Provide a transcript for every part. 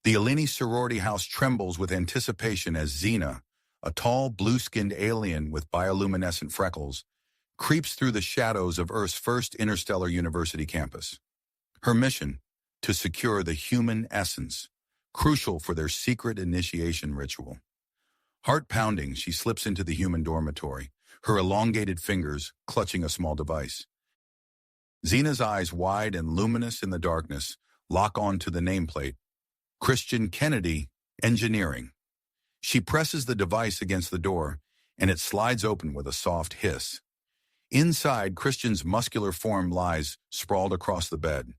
The Eleni sorority house trembles with anticipation as Xena, a tall, blue-skinned alien with bioluminescent freckles, creeps through the shadows of Earth's first interstellar university campus. Her mission, to secure the human essence, crucial for their secret initiation ritual. Heart-pounding, she slips into the human dormitory, her elongated fingers clutching a small device. Xena's eyes, wide and luminous in the darkness, lock on to the nameplate, Christian Kennedy, Engineering. She presses the device against the door, and it slides open with a soft hiss. Inside, Christian's muscular form lies sprawled across the bed,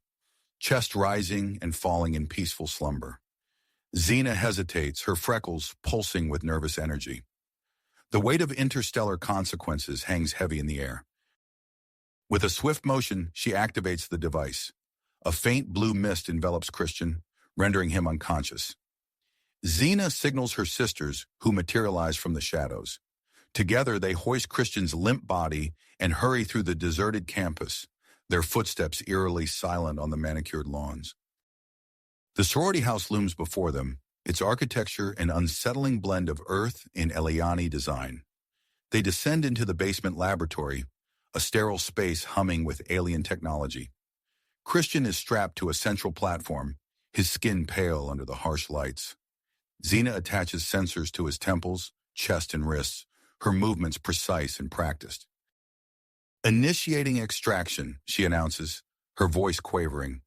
chest rising and falling in peaceful slumber. Xena hesitates, her freckles pulsing with nervous energy. The weight of interstellar consequences hangs heavy in the air. With a swift motion, she activates the device. A faint blue mist envelops Christian, rendering him unconscious. Xena signals her sisters, who materialize from the shadows. Together, they hoist Christian's limp body and hurry through the deserted campus, their footsteps eerily silent on the manicured lawns. The sorority house looms before them, its architecture an unsettling blend of Earth and Eliani design. They descend into the basement laboratory, a sterile space humming with alien technology. Christian is strapped to a central platform, his skin pale under the harsh lights. Xena attaches sensors to his temples, chest, and wrists, her movements precise and practiced. Initiating extraction, she announces, her voice quavering.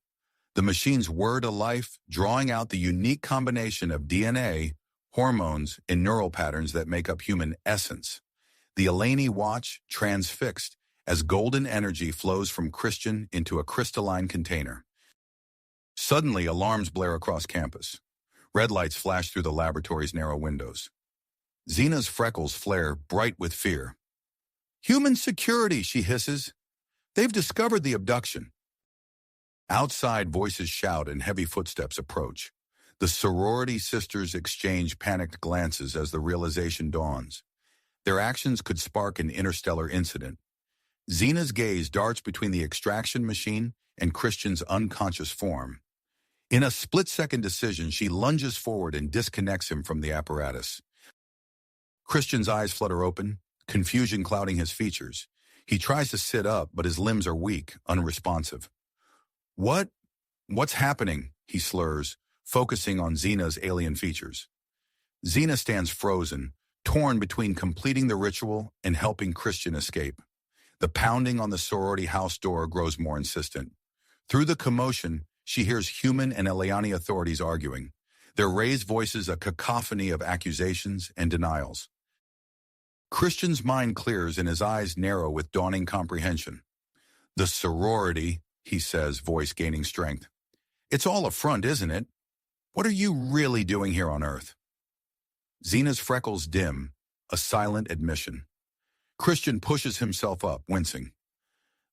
The machine's whir to life, drawing out the unique combination of DNA, hormones, and neural patterns that make up human essence. The Eleni watch, transfixed, as golden energy flows from Christian into a crystalline container. Suddenly, alarms blare across campus. Red lights flash through the laboratory's narrow windows. Xena's freckles flare, bright with fear. "Human security," she hisses. "They've discovered the abduction." Outside, voices shout and heavy footsteps approach. The sorority sisters exchange panicked glances as the realization dawns. Their actions could spark an interstellar incident. Xena's gaze darts between the extraction machine and Christian's unconscious form. In a split-second decision, she lunges forward and disconnects him from the apparatus. Christian's eyes flutter open, confusion clouding his features. He tries to sit up, but his limbs are weak, unresponsive. What's happening?" he slurs, focusing on Xena's alien features. Xena stands frozen, torn between completing the ritual and helping Christian escape. The pounding on the sorority house door grows more insistent. Through the commotion, she hears human and Eliani authorities arguing, their raised voices a cacophony of accusations and denials. Christian's mind clears and his eyes narrow with dawning comprehension. "The sorority," he says, voice gaining strength. "It's all a front, isn't it? What are you really doing here on Earth?" Xena's freckles dim, a silent admission. Christian pushes himself up, wincing.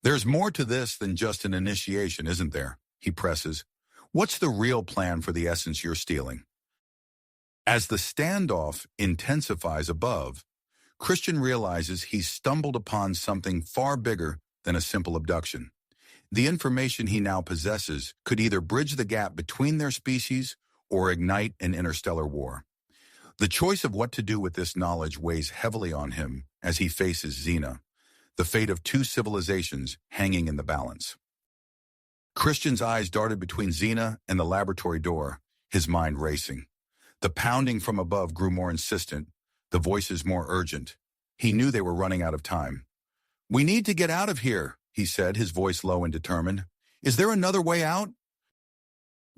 "There's more to this than just an initiation, isn't there?" he presses. "What's the real plan for the essence you're stealing?" As the standoff intensifies above, Christian realizes he's stumbled upon something far bigger than a simple abduction. The information he now possesses could either bridge the gap between their species or ignite an interstellar war. The choice of what to do with this knowledge weighs heavily on him as he faces Xena, the fate of two civilizations hanging in the balance. Christian's eyes darted between Xena and the laboratory door, his mind racing. The pounding from above grew more insistent, the voices more urgent. He knew they were running out of time. "We need to get out of here," he said, his voice low and determined. "Is there another way out?"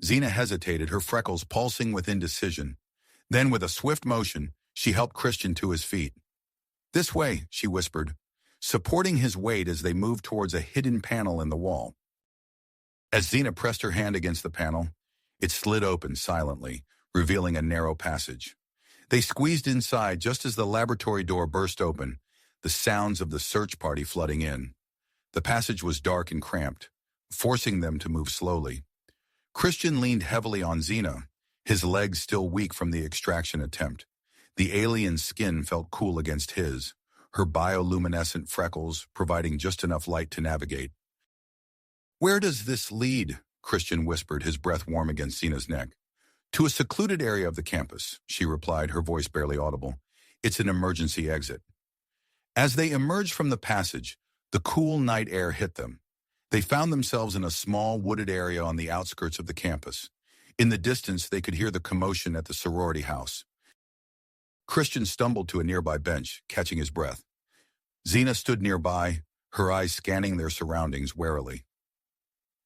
Xena hesitated, her freckles pulsing with indecision. Then, with a swift motion, she helped Christian to his feet. "This way," she whispered, supporting his weight as they moved towards a hidden panel in the wall. As Xena pressed her hand against the panel, it slid open silently, revealing a narrow passage. They squeezed inside just as the laboratory door burst open, the sounds of the search party flooding in. The passage was dark and cramped, forcing them to move slowly. Christian leaned heavily on Xena, his legs still weak from the extraction attempt. The alien's skin felt cool against his, her bioluminescent freckles providing just enough light to navigate. "Where does this lead?" Christian whispered, his breath warm against Xena's neck. To a secluded area of the campus, she replied, her voice barely audible. It's an emergency exit. As they emerged from the passage, the cool night air hit them. They found themselves in a small wooded area on the outskirts of the campus. In the distance, they could hear the commotion at the sorority house. Christian stumbled to a nearby bench, catching his breath. Xena stood nearby, her eyes scanning their surroundings warily.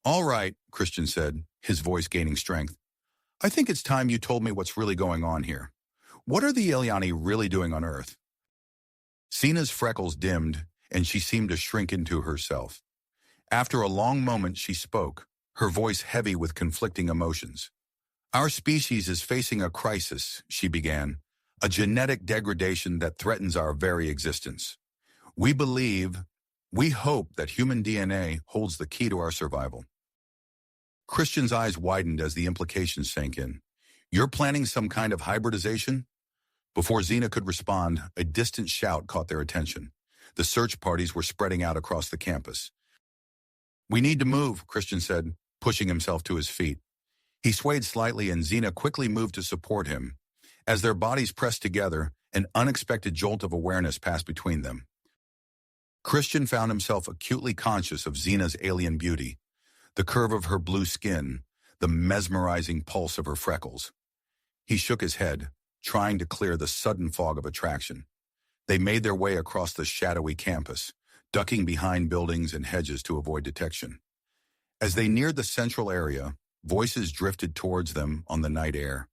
All right, Christian said, his voice gaining strength. I think it's time you told me what's really going on here. What are the Ileani really doing on Earth? Xena's freckles dimmed, and she seemed to shrink into herself. After a long moment, she spoke, her voice heavy with conflicting emotions. Our species is facing a crisis, she began, a genetic degradation that threatens our very existence. We hope that human DNA holds the key to our survival. Christian's eyes widened as the implications sank in. You're planning some kind of hybridization? Before Xena could respond, a distant shout caught their attention. The search parties were spreading out across the campus. We need to move, Christian said, pushing himself to his feet. He swayed slightly and Xena quickly moved to support him. As their bodies pressed together, an unexpected jolt of awareness passed between them. Christian found himself acutely conscious of Xena's alien beauty, the curve of her blue skin, the mesmerizing pulse of her freckles. He shook his head, trying to clear the sudden fog of attraction. They made their way across the shadowy campus, ducking behind buildings and hedges to avoid detection. As they neared the central area, voices drifted towards them on the night air.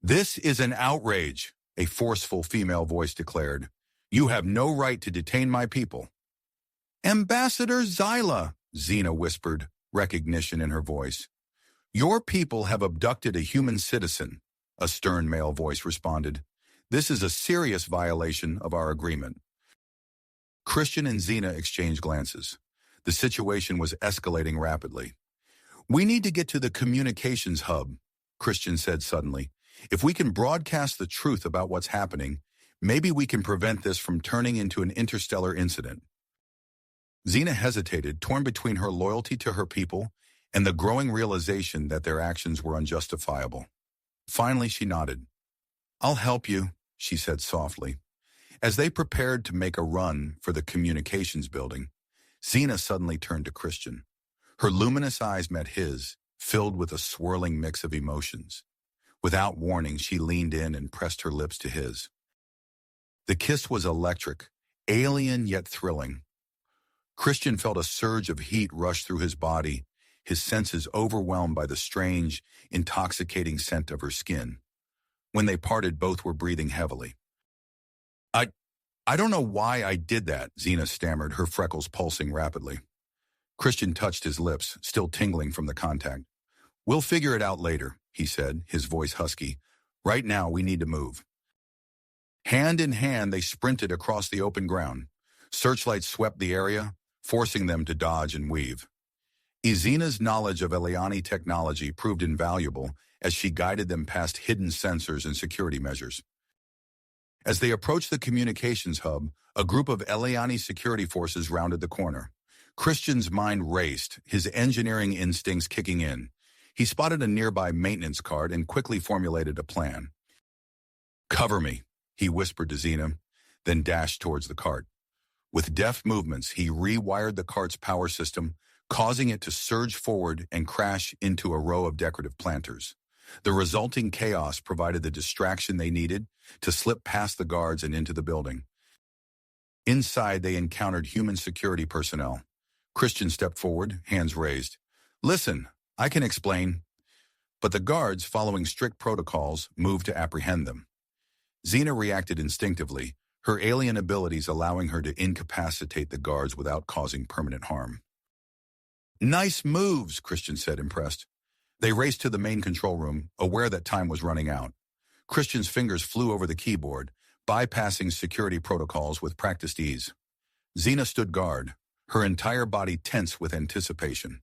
This is an outrage, a forceful female voice declared. You have no right to detain my people. Ambassador Zyla, Xena whispered, recognition in her voice. Your people have abducted a human citizen, a stern male voice responded. This is a serious violation of our agreement. Christian and Xena exchanged glances. The situation was escalating rapidly. We need to get to the communications hub, Christian said suddenly. If we can broadcast the truth about what's happening, maybe we can prevent this from turning into an interstellar incident. Xena hesitated, torn between her loyalty to her people and the growing realization that their actions were unjustifiable. Finally, she nodded. I'll help you, she said softly. As they prepared to make a run for the communications building, Xena suddenly turned to Christian. Her luminous eyes met his, filled with a swirling mix of emotions. Without warning, she leaned in and pressed her lips to his. The kiss was electric, alien yet thrilling. Christian felt a surge of heat rush through his body, his senses overwhelmed by the strange, intoxicating scent of her skin. When they parted, both were breathing heavily. I don't know why I did that, Xena stammered, her freckles pulsing rapidly. Christian touched his lips, still tingling from the contact. We'll figure it out later, he said, his voice husky. Right now, we need to move. Hand in hand, they sprinted across the open ground. Searchlights swept the area, forcing them to dodge and weave. Xena's knowledge of Ileani technology proved invaluable as she guided them past hidden sensors and security measures. As they approached the communications hub, a group of Ileani security forces rounded the corner. Christian's mind raced, his engineering instincts kicking in. He spotted a nearby maintenance cart and quickly formulated a plan. Cover me, he whispered to Xena, then dashed towards the cart. With deft movements, he rewired the cart's power system, causing it to surge forward and crash into a row of decorative planters. The resulting chaos provided the distraction they needed to slip past the guards and into the building. Inside, they encountered human security personnel. Christian stepped forward, hands raised. Listen, I can explain. But the guards, following strict protocols, moved to apprehend them. Xena reacted instinctively, her alien abilities allowing her to incapacitate the guards without causing permanent harm. Nice moves, Christian said, impressed. They raced to the main control room, aware that time was running out. Christian's fingers flew over the keyboard, bypassing security protocols with practiced ease. Xena stood guard, her entire body tense with anticipation.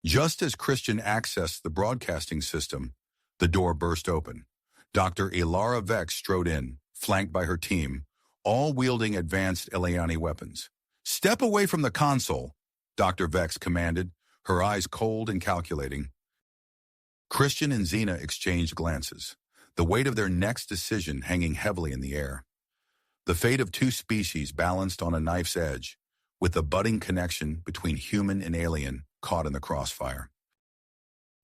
Just as Christian accessed the broadcasting system, the door burst open. Dr. Ilara Vex strode in, flanked by her team, all wielding advanced Ileani weapons. Step away from the console, Dr. Vex commanded, her eyes cold and calculating. Christian and Xena exchanged glances, the weight of their next decision hanging heavily in the air. The fate of two species balanced on a knife's edge, with the budding connection between human and alien caught in the crossfire.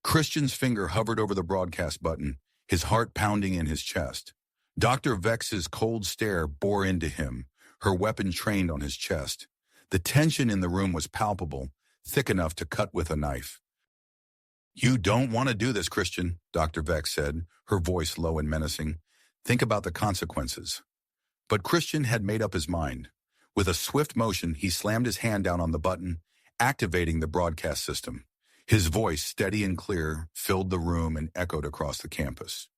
Christian's finger hovered over the broadcast button, his heart pounding in his chest. Dr. Vex's cold stare bore into him, her weapon trained on his chest. The tension in the room was palpable, thick enough to cut with a knife. "You don't want to do this, Christian," Dr. Vex said, her voice low and menacing. "Think about the consequences." But Christian had made up his mind. With a swift motion, he slammed his hand down on the button, activating the broadcast system. His voice, steady and clear, filled the room and echoed across the campus.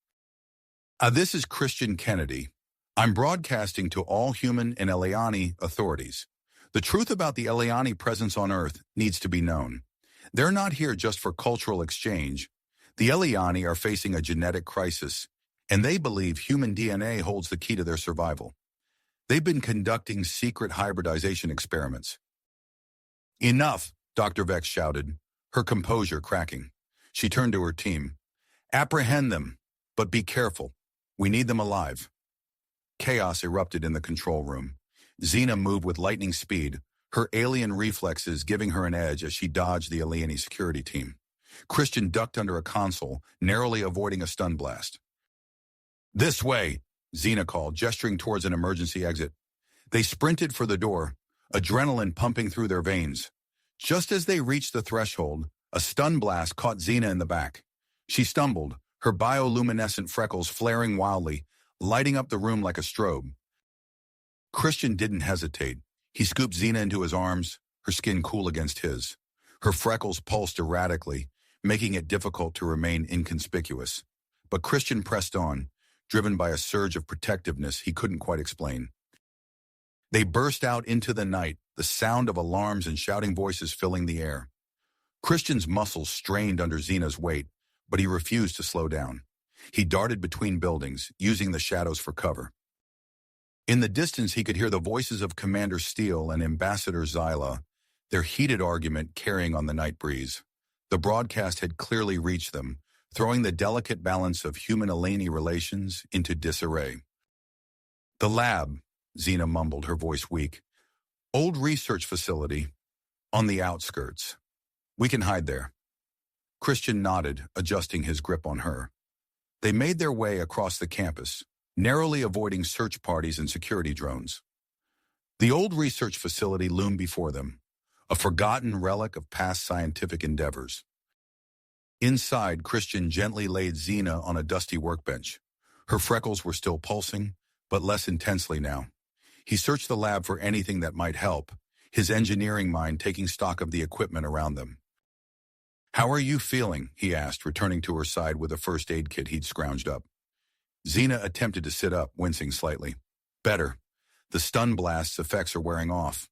This is Christian Kennedy. I'm broadcasting to all human and Eliani authorities. The truth about the Eliani presence on Earth needs to be known. They're not here just for cultural exchange. The Eliani are facing a genetic crisis, and they believe human DNA holds the key to their survival. They've been conducting secret hybridization experiments. "Enough," Dr. Vex shouted, her composure cracking. She turned to her team. "Apprehend them, but be careful. We need them alive." Chaos erupted in the control room. Xena moved with lightning speed, her alien reflexes giving her an edge as she dodged the Eliani security team. Christian ducked under a console, narrowly avoiding a stun blast. "This way," Xena called, gesturing towards an emergency exit. They sprinted for the door, adrenaline pumping through their veins. Just as they reached the threshold, a stun blast caught Xena in the back. She stumbled, her bioluminescent freckles flaring wildly, lighting up the room like a strobe. Christian didn't hesitate. He scooped Xena into his arms, her skin cool against his. Her freckles pulsed erratically, making it difficult to remain inconspicuous. But Christian pressed on, driven by a surge of protectiveness he couldn't quite explain. They burst out into the night, the sound of alarms and shouting voices filling the air. Christian's muscles strained under Xena's weight, but he refused to slow down. He darted between buildings, using the shadows for cover. In the distance, he could hear the voices of Commander Steele and Ambassador Zyla, their heated argument carrying on the night breeze. The broadcast had clearly reached them, throwing the delicate balance of human-Eleni relations into disarray. "The lab," Xena mumbled, her voice weak. "Old research facility, on the outskirts. We can hide there." Christian nodded, adjusting his grip on her. They made their way across the campus, narrowly avoiding search parties and security drones. The old research facility loomed before them, a forgotten relic of past scientific endeavors. Inside, Christian gently laid Xena on a dusty workbench. Her freckles were still pulsing, but less intensely now. He searched the lab for anything that might help, his engineering mind taking stock of the equipment around them. "How are you feeling?" he asked, returning to her side with a first aid kit he'd scrounged up. Xena attempted to sit up, wincing slightly. "Better. The stun blast's effects are wearing off."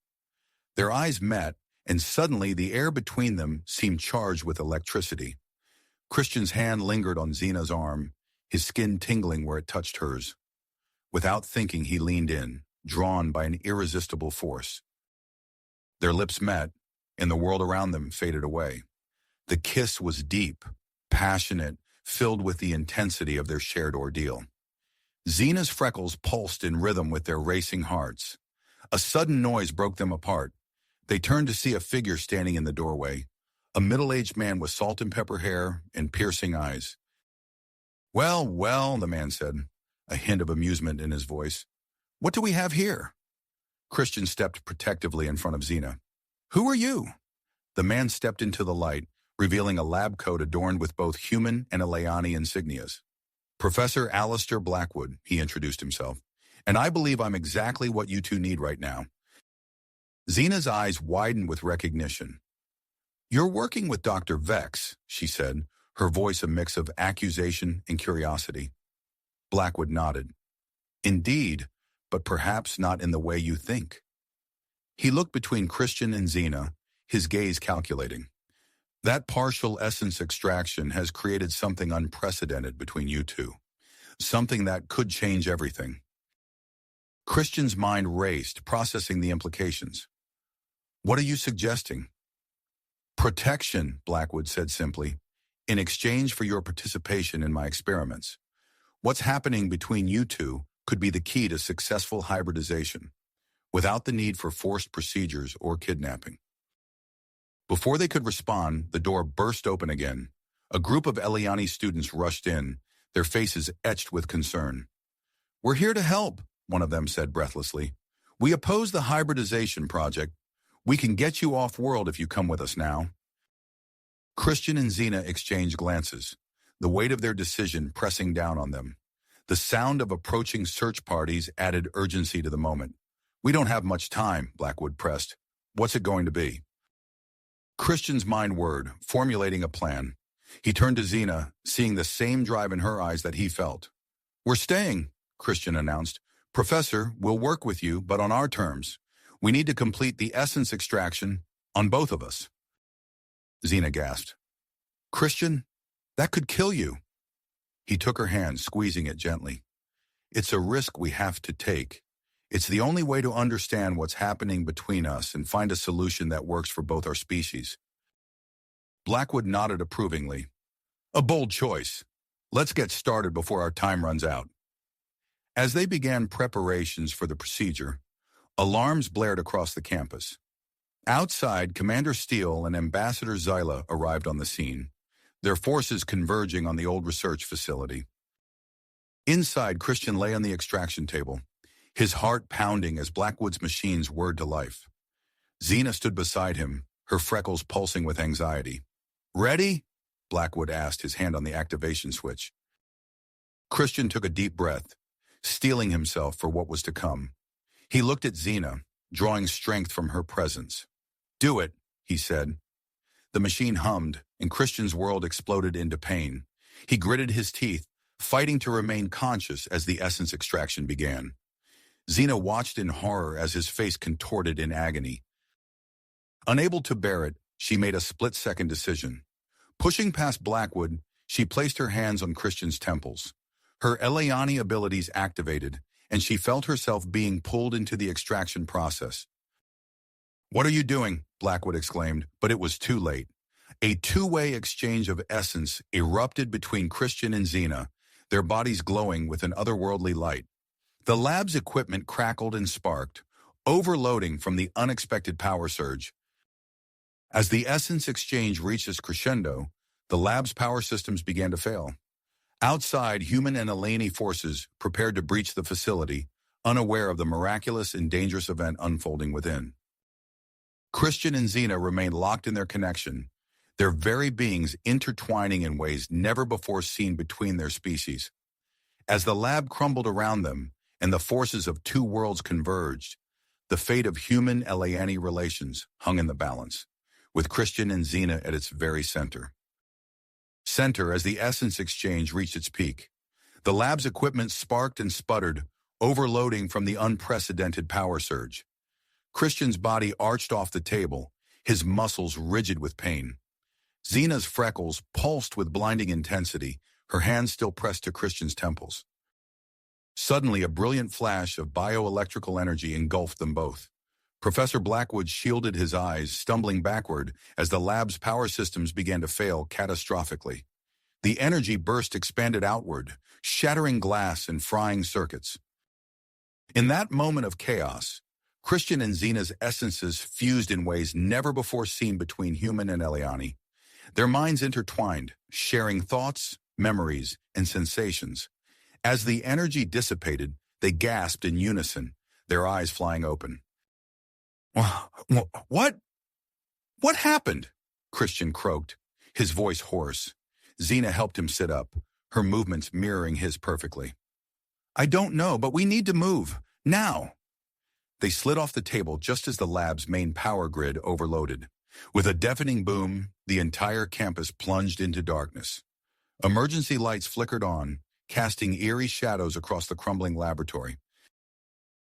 Their eyes met, and suddenly the air between them seemed charged with electricity. Christian's hand lingered on Xena's arm, his skin tingling where it touched hers. Without thinking, he leaned in, drawn by an irresistible force. Their lips met, and the world around them faded away. The kiss was deep, passionate, filled with the intensity of their shared ordeal. Xena's freckles pulsed in rhythm with their racing hearts. A sudden noise broke them apart. They turned to see a figure standing in the doorway, a middle-aged man with salt and pepper hair and piercing eyes. "Well, well," the man said, a hint of amusement in his voice. "What do we have here?" Christian stepped protectively in front of Xena. "Who are you?" The man stepped into the light, revealing a lab coat adorned with both human and Eliani insignias. "Professor Alistair Blackwood," he introduced himself, "and I believe I'm exactly what you two need right now." Xena's eyes widened with recognition. "You're working with Dr. Vex," she said, her voice a mix of accusation and curiosity. Blackwood nodded. "Indeed, but perhaps not in the way you think." He looked between Christian and Xena, his gaze calculating. "That partial essence extraction has created something unprecedented between you two, something that could change everything." Christian's mind raced, processing the implications. "What are you suggesting?" "Protection," Blackwood said simply. in exchange for your participation in my experiments. What's happening between you two could be the key to successful hybridization, without the need for forced procedures or kidnapping. Before they could respond, the door burst open again. A group of Eliani students rushed in, their faces etched with concern. "We're here to help," one of them said breathlessly. "We oppose the hybridization project. We can get you off-world if you come with us now." Christian and Xena exchanged glances, the weight of their decision pressing down on them. The sound of approaching search parties added urgency to the moment. "We don't have much time," Blackwood pressed. "What's it going to be?" Christian's mind whirred, formulating a plan. He turned to Xena, seeing the same drive in her eyes that he felt. "We're staying," Christian announced. "Professor, we'll work with you, but on our terms. We need to complete the essence extraction on both of us." Xena gasped. "Christian, that could kill you." He took her hand, squeezing it gently. "It's a risk we have to take. It's the only way to understand what's happening between us and find a solution that works for both our species." Blackwood nodded approvingly. "A bold choice. Let's get started before our time runs out." As they began preparations for the procedure, alarms blared across the campus. Outside, Commander Steele and Ambassador Zyla arrived on the scene, their forces converging on the old research facility. Inside, Christian lay on the extraction table, his heart pounding as Blackwood's machines whirred to life. Xena stood beside him, her freckles pulsing with anxiety. "Ready?" Blackwood asked, his hand on the activation switch. Christian took a deep breath, steeling himself for what was to come. He looked at Xena, drawing strength from her presence. "Do it," he said. The machine hummed, and Christian's world exploded into pain. He gritted his teeth, fighting to remain conscious as the essence extraction began. Xena watched in horror as his face contorted in agony. Unable to bear it, she made a split-second decision. Pushing past Blackwood, she placed her hands on Christian's temples. Her Eliani abilities activated, and she felt herself being pulled into the extraction process. "What are you doing?" Blackwood exclaimed, but it was too late. A two-way exchange of essence erupted between Christian and Xena, their bodies glowing with an otherworldly light. The lab's equipment crackled and sparked, overloading from the unexpected power surge. As the essence exchange reached its crescendo, the lab's power systems began to fail. Outside, human and Eliani forces prepared to breach the facility, unaware of the miraculous and dangerous event unfolding within. Christian and Xena remained locked in their connection, their very beings intertwining in ways never before seen between their species. As the lab crumbled around them and the forces of two worlds converged, the fate of human-Eliani relations hung in the balance, with Christian and Xena at its very center. As the essence exchange reached its peak, the lab's equipment sparked and sputtered, overloading from the unprecedented power surge. Christian's body arched off the table, his muscles rigid with pain. Xena's freckles pulsed with blinding intensity, her hands still pressed to Christian's temples. Suddenly, a brilliant flash of bioelectrical energy engulfed them both. Professor Blackwood shielded his eyes, stumbling backward as the lab's power systems began to fail catastrophically. The energy burst expanded outward, shattering glass and frying circuits. In that moment of chaos, Christian and Xena's essences fused in ways never before seen between human and Eliani. Their minds intertwined, sharing thoughts, memories, and sensations. As the energy dissipated, they gasped in unison, their eyes flying open. "What? What happened?" Christian croaked, his voice hoarse. Xena helped him sit up, her movements mirroring his perfectly. "I don't know, but we need to move. Now!" They slid off the table just as the lab's main power grid overloaded. With a deafening boom, the entire campus plunged into darkness. Emergency lights flickered on, casting eerie shadows across the crumbling laboratory.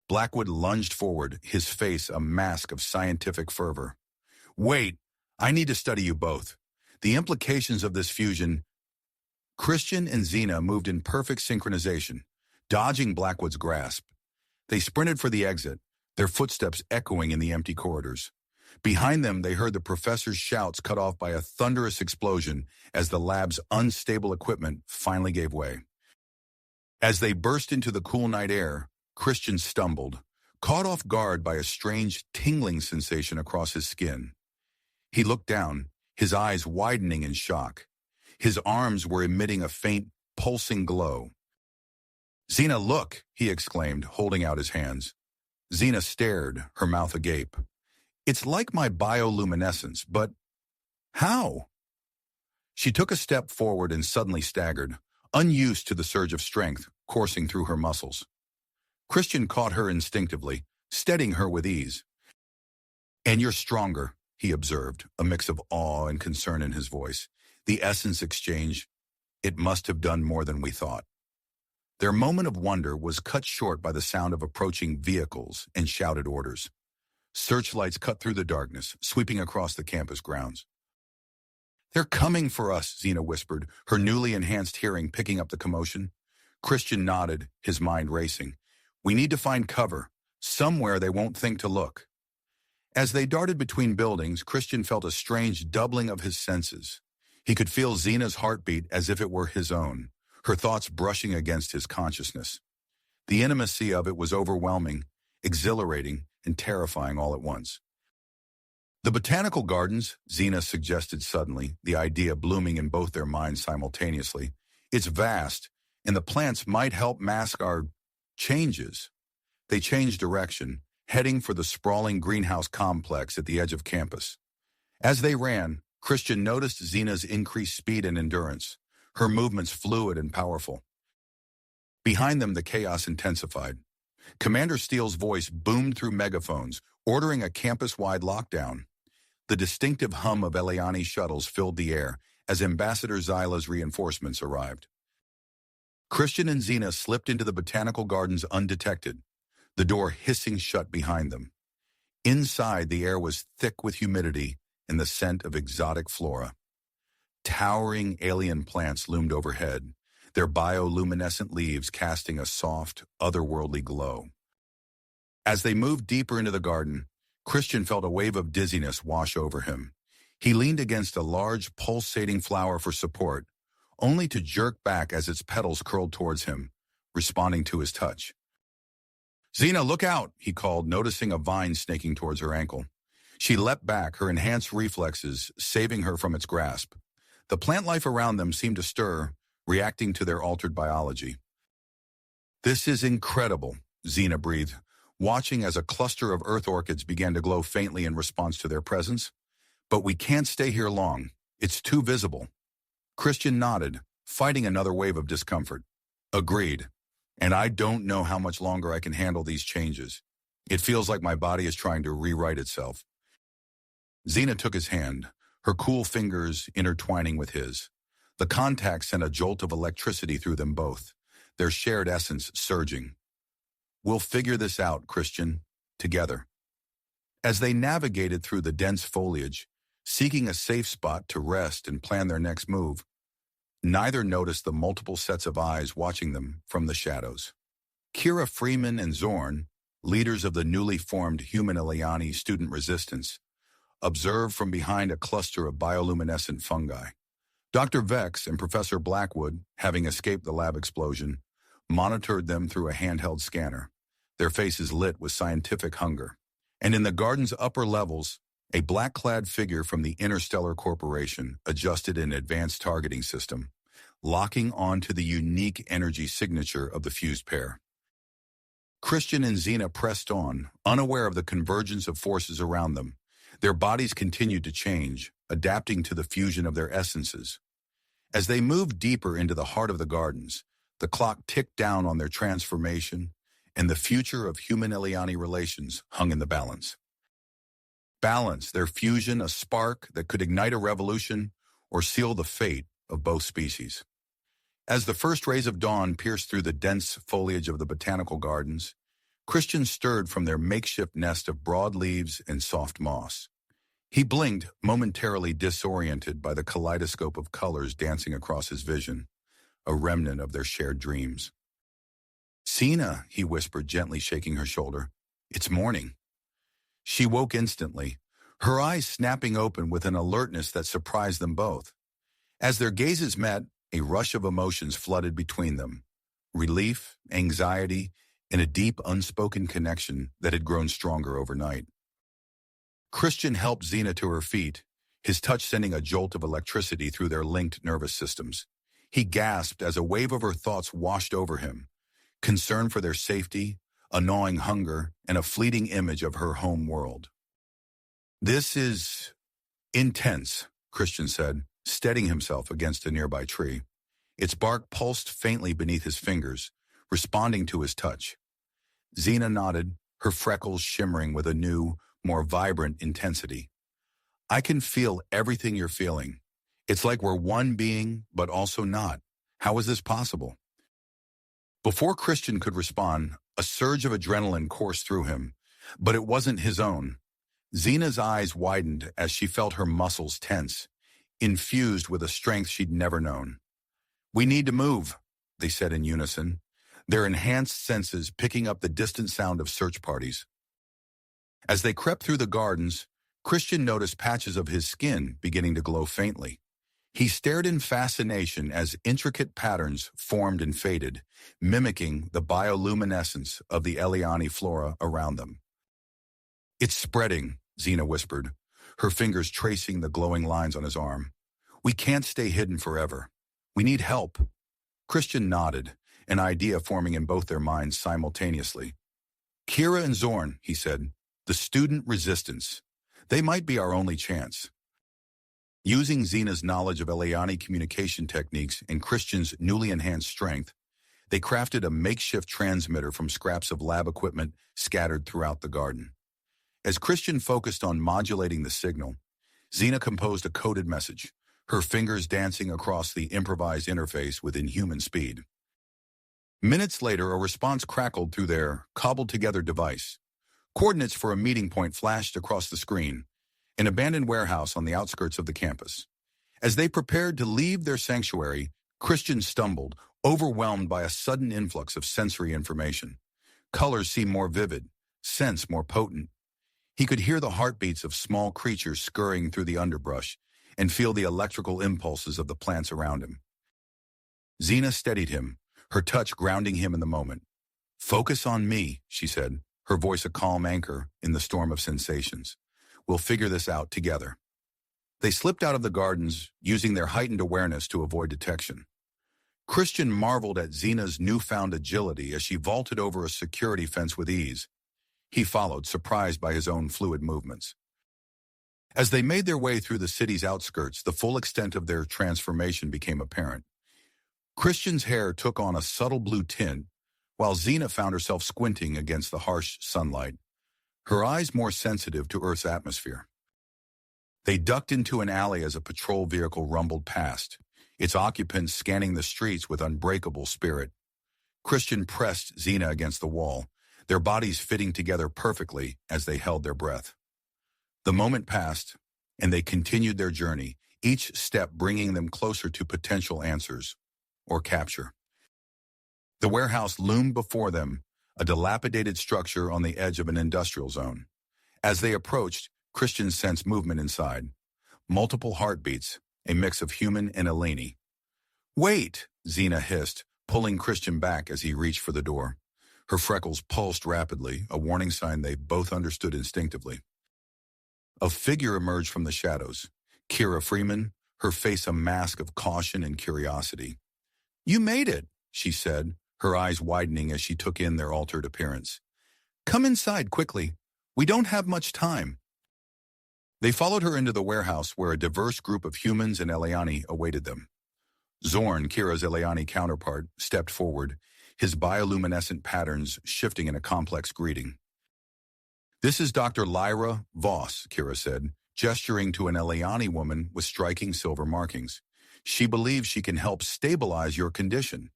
Blackwood lunged forward, his face a mask of scientific fervor. "Wait, I need to study you both. The implications of this fusion." Christian and Xena moved in perfect synchronization, dodging Blackwood's grasp. They sprinted for the exit, their footsteps echoing in the empty corridors. Behind them, they heard the professor's shouts cut off by a thunderous explosion as the lab's unstable equipment finally gave way. As they burst into the cool night air, Christian stumbled, caught off guard by a strange tingling sensation across his skin. He looked down, his eyes widening in shock. His arms were emitting a faint, pulsing glow. "Xena, look!" he exclaimed, holding out his hands. Xena stared, her mouth agape. "It's like my bioluminescence, but how?" She took a step forward and suddenly staggered, unused to the surge of strength coursing through her muscles. Christian caught her instinctively, steadying her with ease. "And you're stronger," he observed, a mix of awe and concern in his voice. The essence exchange, it must have done more than we thought. Their moment of wonder was cut short by the sound of approaching vehicles and shouted orders. Searchlights cut through the darkness, sweeping across the campus grounds. "They're coming for us," Xena whispered, her newly enhanced hearing picking up the commotion. Christian nodded, his mind racing. "We need to find cover, somewhere they won't think to look." As they darted between buildings, Christian felt a strange doubling of his senses. He could feel Xena's heartbeat as if it were his own, her thoughts brushing against his consciousness. The intimacy of it was overwhelming, exhilarating, and terrifying all at once. "The botanical gardens," Xena suggested suddenly, the idea blooming in both their minds simultaneously. "It's vast, and the plants might help mask our changes." They changed direction, heading for the sprawling greenhouse complex at the edge of campus. As they ran, Christian noticed Xena's increased speed and endurance, her movements fluid and powerful. Behind them, the chaos intensified. Commander Steele's voice boomed through megaphones, ordering a campus-wide lockdown. The distinctive hum of Eliani shuttles filled the air as Ambassador Zyla's reinforcements arrived. Christian and Xena slipped into the botanical gardens undetected, the door hissing shut behind them. Inside, the air was thick with humidity and the scent of exotic flora. Towering alien plants loomed overhead, their bioluminescent leaves casting a soft, otherworldly glow. As they moved deeper into the garden, Christian felt a wave of dizziness wash over him. He leaned against a large, pulsating flower for support, only to jerk back as its petals curled towards him, responding to his touch. "Xena, look out!" he called, noticing a vine snaking towards her ankle. She leapt back, her enhanced reflexes saving her from its grasp. The plant life around them seemed to stir, reacting to their altered biology. "This is incredible," Xena breathed, watching as a cluster of earth orchids began to glow faintly in response to their presence. "But we can't stay here long. It's too visible." Christian nodded, fighting another wave of discomfort. "Agreed. And I don't know how much longer I can handle these changes. It feels like my body is trying to rewrite itself." Xena took his hand, her cool fingers intertwining with his. The contact sent a jolt of electricity through them both, their shared essence surging. "We'll figure this out, Christian, together." As they navigated through the dense foliage, seeking a safe spot to rest and plan their next move, neither noticed the multiple sets of eyes watching them from the shadows. Kira Freeman and Zorn, leaders of the newly formed Human Eliani Student Resistance, observed from behind a cluster of bioluminescent fungi. Dr. Vex and Professor Blackwood, having escaped the lab explosion, monitored them through a handheld scanner, their faces lit with scientific hunger. And in the garden's upper levels, a black-clad figure from the Interstellar Corporation adjusted an advanced targeting system, locking onto the unique energy signature of the fused pair. Christian and Xena pressed on, unaware of the convergence of forces around them. Their bodies continued to change, adapting to the fusion of their essences. As they moved deeper into the heart of the gardens, the clock ticked down on their transformation, and the future of human Eliani relations hung in the balance. Balance, their fusion, a spark that could ignite a revolution or seal the fate of both species. As the first rays of dawn pierced through the dense foliage of the botanical gardens, Christian stirred from their makeshift nest of broad leaves and soft moss. He blinked, momentarily disoriented by the kaleidoscope of colors dancing across his vision, a remnant of their shared dreams. "Xena," he whispered, gently shaking her shoulder. "It's morning." She woke instantly, her eyes snapping open with an alertness that surprised them both. As their gazes met, a rush of emotions flooded between them. Relief, anxiety, and a deep unspoken connection that had grown stronger overnight. Christian helped Xena to her feet, his touch sending a jolt of electricity through their linked nervous systems. He gasped as a wave of her thoughts washed over him, concern for their safety, a gnawing hunger, and a fleeting image of her home world. "This is intense," Christian said, steadying himself against a nearby tree. Its bark pulsed faintly beneath his fingers, responding to his touch. Xena nodded, her freckles shimmering with a new, more vibrant intensity. "I can feel everything you're feeling. It's like we're one being, but also not. How is this possible?" Before Christian could respond, a surge of adrenaline coursed through him, but it wasn't his own. Xena's eyes widened as she felt her muscles tense, infused with a strength she'd never known. "We need to move," they said in unison, their enhanced senses picking up the distant sound of search parties. As they crept through the gardens, Christian noticed patches of his skin beginning to glow faintly. He stared in fascination as intricate patterns formed and faded, mimicking the bioluminescence of the Eliani flora around them. "It's spreading," Xena whispered, her fingers tracing the glowing lines on his arm. "We can't stay hidden forever. We need help." Christian nodded, an idea forming in both their minds simultaneously. "Kira and Zorn," he said, "the student resistance. They might be our only chance." Using Xena's knowledge of Eliani communication techniques and Christian's newly enhanced strength, they crafted a makeshift transmitter from scraps of lab equipment scattered throughout the garden. As Christian focused on modulating the signal, Xena composed a coded message, her fingers dancing across the improvised interface with inhuman speed. Minutes later, a response crackled through their cobbled-together device. Coordinates for a meeting point flashed across the screen, an abandoned warehouse on the outskirts of the campus. As they prepared to leave their sanctuary, Christian stumbled, overwhelmed by a sudden influx of sensory information. Colors seemed more vivid, scents more potent. He could hear the heartbeats of small creatures scurrying through the underbrush and feel the electrical impulses of the plants around him. Xena steadied him, her touch grounding him in the moment. "Focus on me," she said, her voice a calm anchor in the storm of sensations. "We'll figure this out together." They slipped out of the gardens, using their heightened awareness to avoid detection. Christian marveled at Xena's newfound agility as she vaulted over a security fence with ease. He followed, surprised by his own fluid movements. As they made their way through the city's outskirts, the full extent of their transformation became apparent. Christian's hair took on a subtle blue tint, while Xena found herself squinting against the harsh sunlight, her eyes more sensitive to Earth's atmosphere. They ducked into an alley as a patrol vehicle rumbled past, its occupants scanning the streets with unbreakable spirit. Christian pressed Xena against the wall, their bodies fitting together perfectly as they held their breath. The moment passed, and they continued their journey, each step bringing them closer to potential answers, or capture. The warehouse loomed before them, a dilapidated structure on the edge of an industrial zone. As they approached, Christian sensed movement inside. Multiple heartbeats, a mix of human and Eleni. "Wait," Xena hissed, pulling Christian back as he reached for the door. Her freckles pulsed rapidly, a warning sign they both understood instinctively. A figure emerged from the shadows. Kira Freeman, her face a mask of caution and curiosity. "You made it," she said, her eyes widening as she took in their altered appearance. "Come inside quickly. We don't have much time." They followed her into the warehouse where a diverse group of humans and Eliani awaited them. Zorn, Kira's Eliani counterpart, stepped forward, his bioluminescent patterns shifting in a complex greeting. "This is Dr. Lyra Voss," Kira said, gesturing to an Eliani woman with striking silver markings. "She believes she can help stabilize your condition."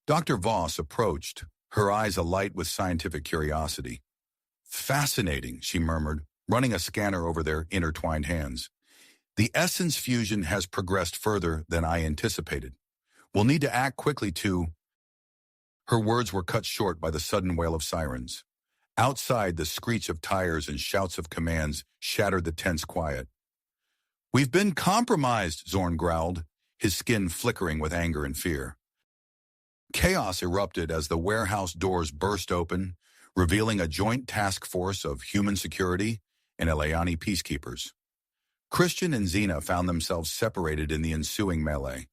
Dr. Voss approached, her eyes alight with scientific curiosity. "Fascinating," she murmured, running a scanner over their intertwined hands. "The essence fusion has progressed further than I anticipated. We'll need to act quickly to—" Her words were cut short by the sudden wail of sirens. Outside, the screech of tires and shouts of commands shattered the tense quiet. "We've been compromised," Zorn growled, his skin flickering with anger and fear. Chaos erupted as the warehouse doors burst open, revealing a joint task force of human security and Eliani peacekeepers. Christian and Xena found themselves separated in the ensuing melee,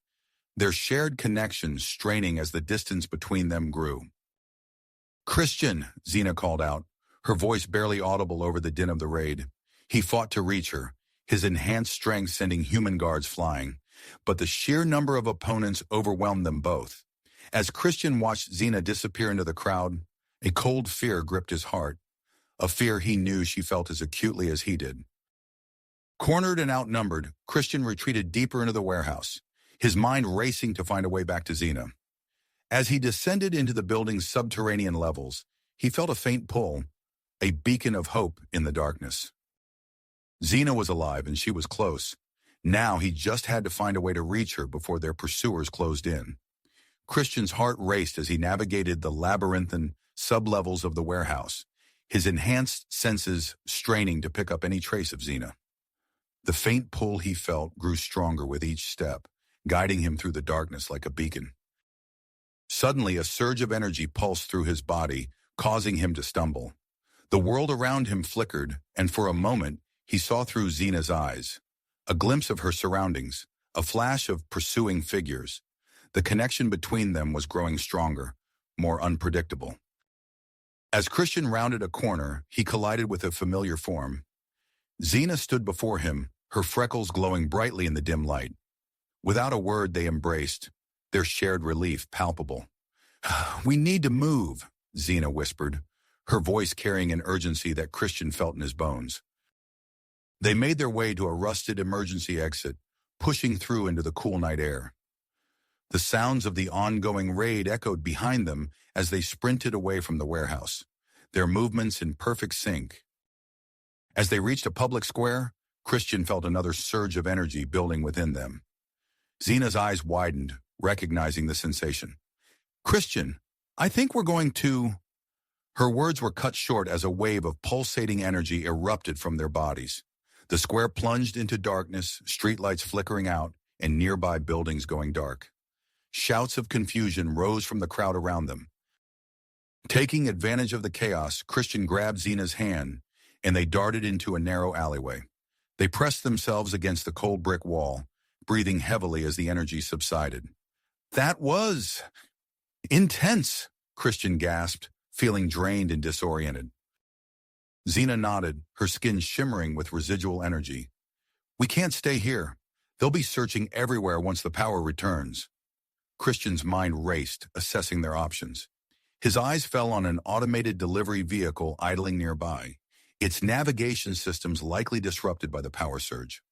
their shared connections straining as the distance between them grew. "Christian," Xena called out, her voice barely audible over the din of the raid. He fought to reach her, his enhanced strength sending human guards flying, but the sheer number of opponents overwhelmed them both. As Christian watched Xena disappear into the crowd, a cold fear gripped his heart, a fear he knew she felt as acutely as he did. Cornered and outnumbered, Christian retreated deeper into the warehouse, his mind racing to find a way back to Xena. As he descended into the building's subterranean levels, he felt a faint pull, a beacon of hope in the darkness. Xena was alive and she was close. Now he just had to find a way to reach her before their pursuers closed in. Christian's heart raced as he navigated the labyrinthine sublevels of the warehouse, his enhanced senses straining to pick up any trace of Xena. The faint pull he felt grew stronger with each step, guiding him through the darkness like a beacon. Suddenly, a surge of energy pulsed through his body, causing him to stumble. The world around him flickered, and for a moment, he saw through Xena's eyes. A glimpse of her surroundings, a flash of pursuing figures. The connection between them was growing stronger, more unpredictable. As Christian rounded a corner, he collided with a familiar form. Xena stood before him, her freckles glowing brightly in the dim light. Without a word, they embraced, their shared relief palpable. "We need to move," Xena whispered, her voice carrying an urgency that Christian felt in his bones. They made their way to a rusted emergency exit, pushing through into the cool night air. The sounds of the ongoing raid echoed behind them as they sprinted away from the warehouse, their movements in perfect sync. As they reached a public square, Christian felt another surge of energy building within them. Xena's eyes widened, recognizing the sensation. "Christian, I think we're going to—" Her words were cut short as a wave of pulsating energy erupted from their bodies. The square plunged into darkness, streetlights flickering out, and nearby buildings going dark. Shouts of confusion rose from the crowd around them. Taking advantage of the chaos, Christian grabbed Xena's hand, and they darted into a narrow alleyway. They pressed themselves against the cold brick wall, breathing heavily as the energy subsided. "That was intense," Christian gasped, feeling drained and disoriented. Xena nodded, her skin shimmering with residual energy. "We can't stay here. They'll be searching everywhere once the power returns." Christian's mind raced, assessing their options. His eyes fell on an automated delivery vehicle idling nearby, its navigation systems likely disrupted by the power surge.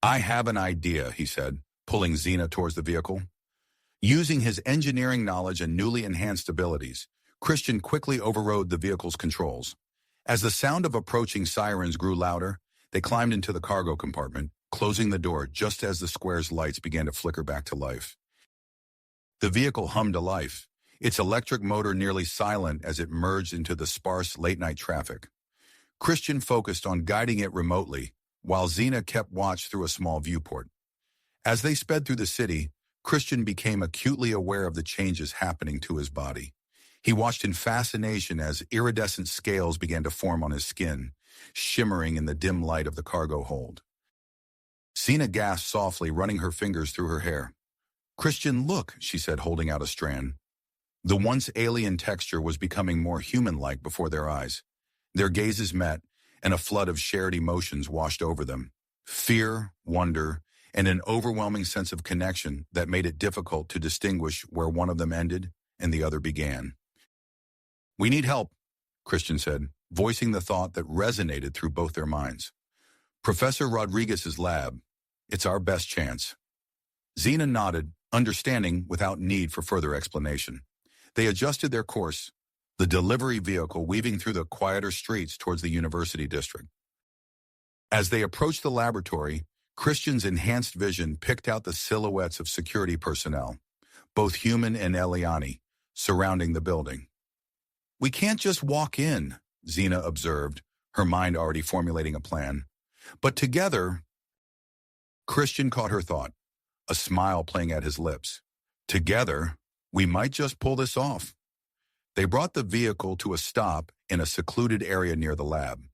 "I have an idea," he said, pulling Xena towards the vehicle. Using his engineering knowledge and newly enhanced abilities, Christian quickly overrode the vehicle's controls. As the sound of approaching sirens grew louder, they climbed into the cargo compartment, closing the door just as the square's lights began to flicker back to life. The vehicle hummed to life, its electric motor nearly silent as it merged into the sparse late-night traffic. Christian focused on guiding it remotely, while Xena kept watch through a small viewport. As they sped through the city, Christian became acutely aware of the changes happening to his body. He watched in fascination as iridescent scales began to form on his skin, shimmering in the dim light of the cargo hold. Xena gasped softly, running her fingers through her hair. "Christian, look," she said, holding out a strand. The once alien texture was becoming more human-like before their eyes. Their gazes met, and a flood of shared emotions washed over them. Fear, wonder, and an overwhelming sense of connection that made it difficult to distinguish where one of them ended and the other began. "We need help," Christian said, voicing the thought that resonated through both their minds. "Professor Rodriguez's lab. It's our best chance." Xena nodded, understanding without need for further explanation. They adjusted their course, the delivery vehicle weaving through the quieter streets towards the university district. As they approached the laboratory, Christian's enhanced vision picked out the silhouettes of security personnel, both human and Eliani, surrounding the building. We can't just walk in, Xena observed, her mind already formulating a plan. But together, Christian caught her thought, a smile playing at his lips. Together, we might just pull this off. They brought the vehicle to a stop in a secluded area near the lab.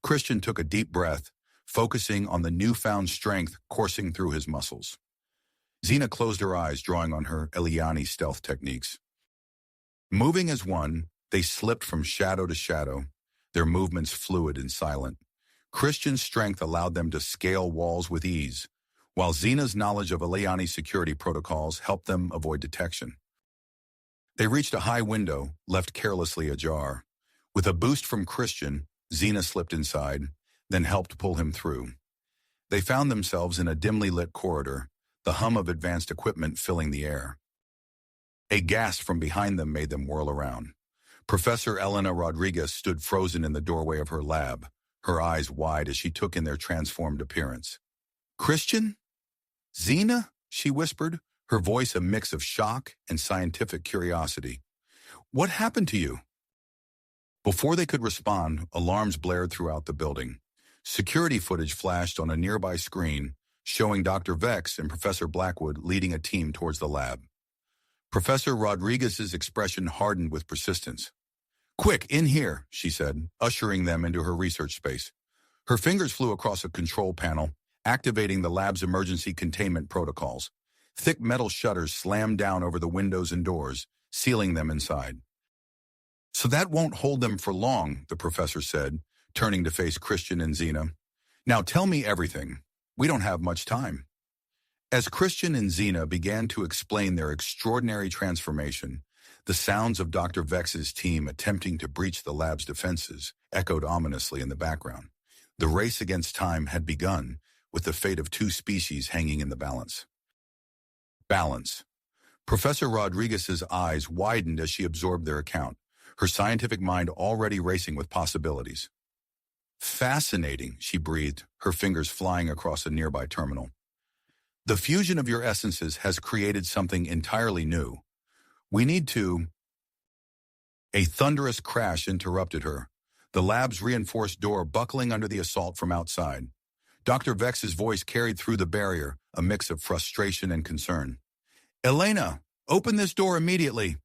Christian took a deep breath, focusing on the newfound strength coursing through his muscles. Xena closed her eyes, drawing on her Eliani stealth techniques. Moving as one, they slipped from shadow to shadow, their movements fluid and silent. Christian's strength allowed them to scale walls with ease, while Xena's knowledge of Eliani security protocols helped them avoid detection. They reached a high window, left carelessly ajar. With a boost from Christian, Xena slipped inside, then helped pull him through. They found themselves in a dimly lit corridor, the hum of advanced equipment filling the air. A gasp from behind them made them whirl around. Professor Elena Rodriguez stood frozen in the doorway of her lab, her eyes wide as she took in their transformed appearance. "Christian? Xena?" she whispered, her voice a mix of shock and scientific curiosity. "What happened to you?" Before they could respond, alarms blared throughout the building. Security footage flashed on a nearby screen, showing Dr. Vex and Professor Blackwood leading a team towards the lab. Professor Rodriguez's expression hardened with persistence. "Quick, in here," she said, ushering them into her research space. Her fingers flew across a control panel, activating the lab's emergency containment protocols. Thick metal shutters slammed down over the windows and doors, sealing them inside. "So that won't hold them for long," the professor said, turning to face Christian and Xena. "Now tell me everything. We don't have much time." As Christian and Xena began to explain their extraordinary transformation, the sounds of Dr. Vex's team attempting to breach the lab's defenses echoed ominously in the background. The race against time had begun, with the fate of two species hanging in the balance. Balance. Professor Rodriguez's eyes widened as she absorbed their account, her scientific mind already racing with possibilities. "Fascinating," she breathed, her fingers flying across a nearby terminal. "The fusion of your essences has created something entirely new. We need to—" A thunderous crash interrupted her, the lab's reinforced door buckling under the assault from outside. Dr. Vex's voice carried through the barrier, a mix of frustration and concern. "Elena, open this door immediately."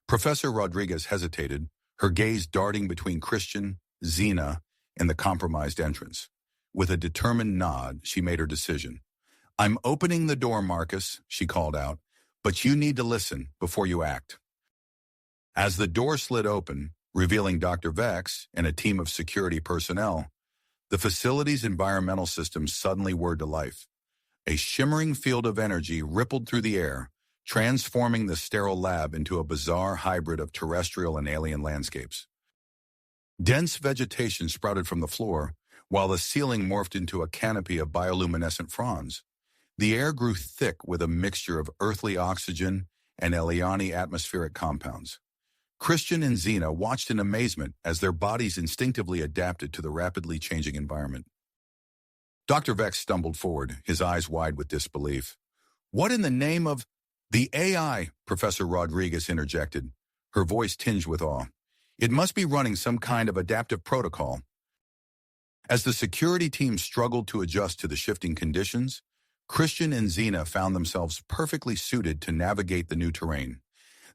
Professor Rodriguez hesitated, her gaze darting between Christian, Xena, and the compromised entrance. With a determined nod, she made her decision. "I'm opening the door, Marcus," she called out, "but you need to listen before you act." As the door slid open, revealing Dr. Vex and a team of security personnel, the facility's environmental systems suddenly whirred to life. A shimmering field of energy rippled through the air, transforming the sterile lab into a bizarre hybrid of terrestrial and alien landscapes. Dense vegetation sprouted from the floor, while the ceiling morphed into a canopy of bioluminescent fronds. The air grew thick with a mixture of earthly oxygen and Eliani atmospheric compounds. Christian and Xena watched in amazement as their bodies instinctively adapted to the rapidly changing environment. Dr. Vex stumbled forward, his eyes wide with disbelief. "What in the name of—" "The AI," Professor Rodriguez interjected, her voice tinged with awe. "It must be running some kind of adaptive protocol." As the security team struggled to adjust to the shifting conditions, Christian and Xena found themselves perfectly suited to navigate the new terrain.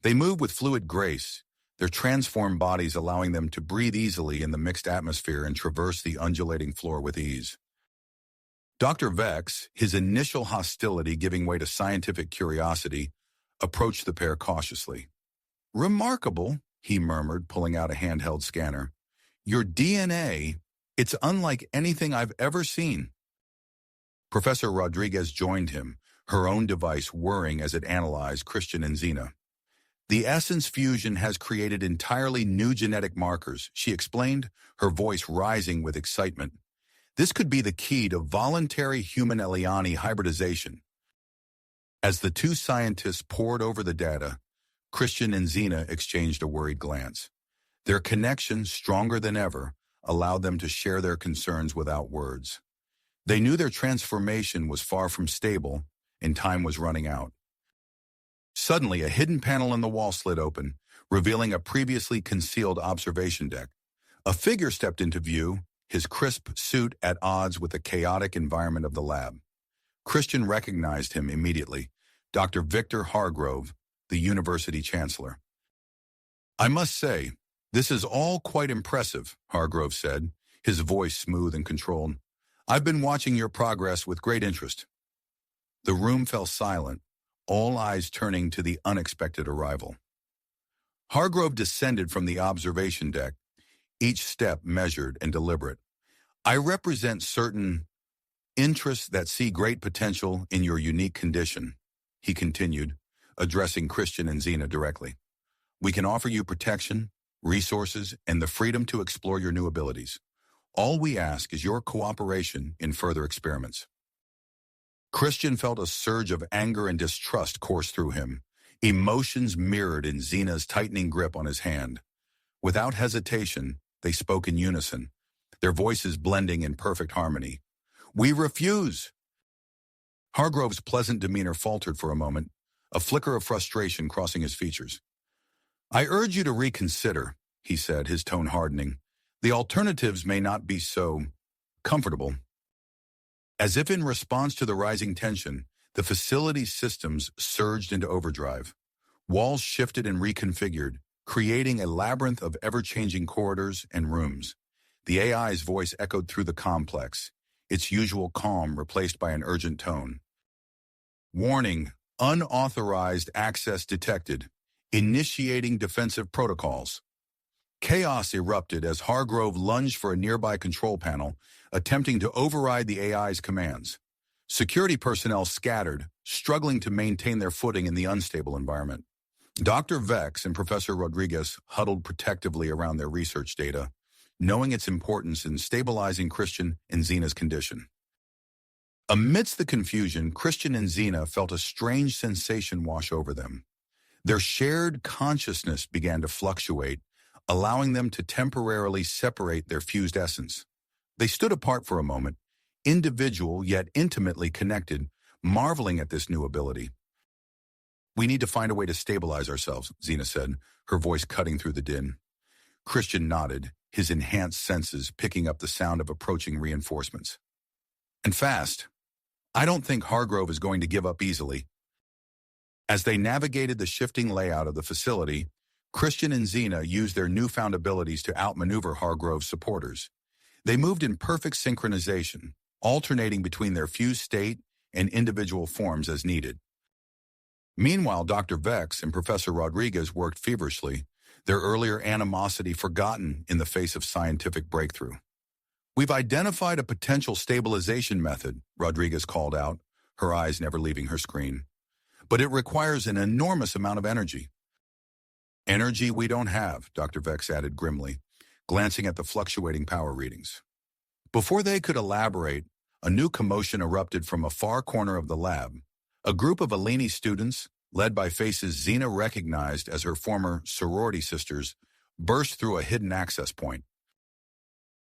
They moved with fluid grace, their transformed bodies allowing them to breathe easily in the mixed atmosphere and traverse the undulating floor with ease. Dr. Vex, his initial hostility giving way to scientific curiosity, approached the pair cautiously. "Remarkable," he murmured, pulling out a handheld scanner. "Your DNA, it's unlike anything I've ever seen." Professor Rodriguez joined him, her own device whirring as it analyzed Christian and Xena. "The essence fusion has created entirely new genetic markers," she explained, her voice rising with excitement. "This could be the key to voluntary human Eliani hybridization." As the two scientists pored over the data, Christian and Xena exchanged a worried glance. Their connection, stronger than ever, allowed them to share their concerns without words. They knew their transformation was far from stable, and time was running out. Suddenly, a hidden panel in the wall slid open, revealing a previously concealed observation deck. A figure stepped into view, his crisp suit at odds with the chaotic environment of the lab. Christian recognized him immediately, Dr. Victor Hargrove, the university chancellor. "I must say, this is all quite impressive," Hargrove said, his voice smooth and controlled. "I've been watching your progress with great interest." The room fell silent, all eyes turning to the unexpected arrival. Hargrove descended from the observation deck, each step measured and deliberate. "I represent certain interests that see great potential in your unique condition," he continued, addressing Christian and Xena directly. "We can offer you protection, resources, and the freedom to explore your new abilities. All we ask is your cooperation in further experiments." Christian felt a surge of anger and distrust course through him, emotions mirrored in Xena's tightening grip on his hand. Without hesitation, they spoke in unison, their voices blending in perfect harmony. "We refuse!" Hargrove's pleasant demeanor faltered for a moment, a flicker of frustration crossing his features. "I urge you to reconsider," he said, his tone hardening. "The alternatives may not be so comfortable." As if in response to the rising tension, the facility's systems surged into overdrive. Walls shifted and reconfigured, creating a labyrinth of ever-changing corridors and rooms. The AI's voice echoed through the complex, its usual calm replaced by an urgent tone. "Warning, unauthorized access detected. Initiating defensive protocols." Chaos erupted as Hargrove lunged for a nearby control panel, attempting to override the AI's commands. Security personnel scattered, struggling to maintain their footing in the unstable environment. Dr. Vex and Professor Rodriguez huddled protectively around their research data, knowing its importance in stabilizing Christian and Xena's condition. Amidst the confusion, Christian and Xena felt a strange sensation wash over them. Their shared consciousness began to fluctuate, allowing them to temporarily separate their fused essence. They stood apart for a moment, individual yet intimately connected, marveling at this new ability. "We need to find a way to stabilize ourselves," Xena said, her voice cutting through the din. Christian nodded, his enhanced senses picking up the sound of approaching reinforcements. "And fast. I don't think Hargrove is going to give up easily." As they navigated the shifting layout of the facility, Christian and Xena used their newfound abilities to outmaneuver Hargrove's supporters. They moved in perfect synchronization, alternating between their fused state and individual forms as needed. Meanwhile, Dr. Vex and Professor Rodriguez worked feverishly, their earlier animosity forgotten in the face of scientific breakthrough. "We've identified a potential stabilization method," Rodriguez called out, her eyes never leaving her screen. "But it requires an enormous amount of energy." "Energy we don't have," Dr. Vex added grimly, glancing at the fluctuating power readings. Before they could elaborate, a new commotion erupted from a far corner of the lab. A group of Aleni students, led by faces Xena recognized as her former sorority sisters, burst through a hidden access point.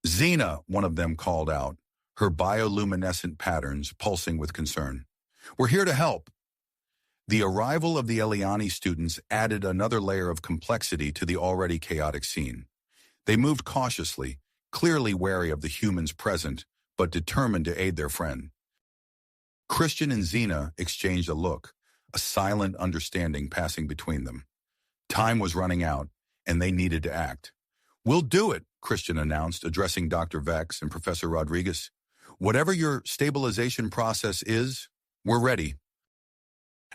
"Xena," one of them called out, her bioluminescent patterns pulsing with concern. "We're here to help." The arrival of the Eliani students added another layer of complexity to the already chaotic scene. They moved cautiously, clearly wary of the humans present, but determined to aid their friend. Christian and Xena exchanged a look, a silent understanding passing between them. Time was running out, and they needed to act. "We'll do it," Christian announced, addressing Dr. Vex and Professor Rodriguez. "Whatever your stabilization process is, we're ready."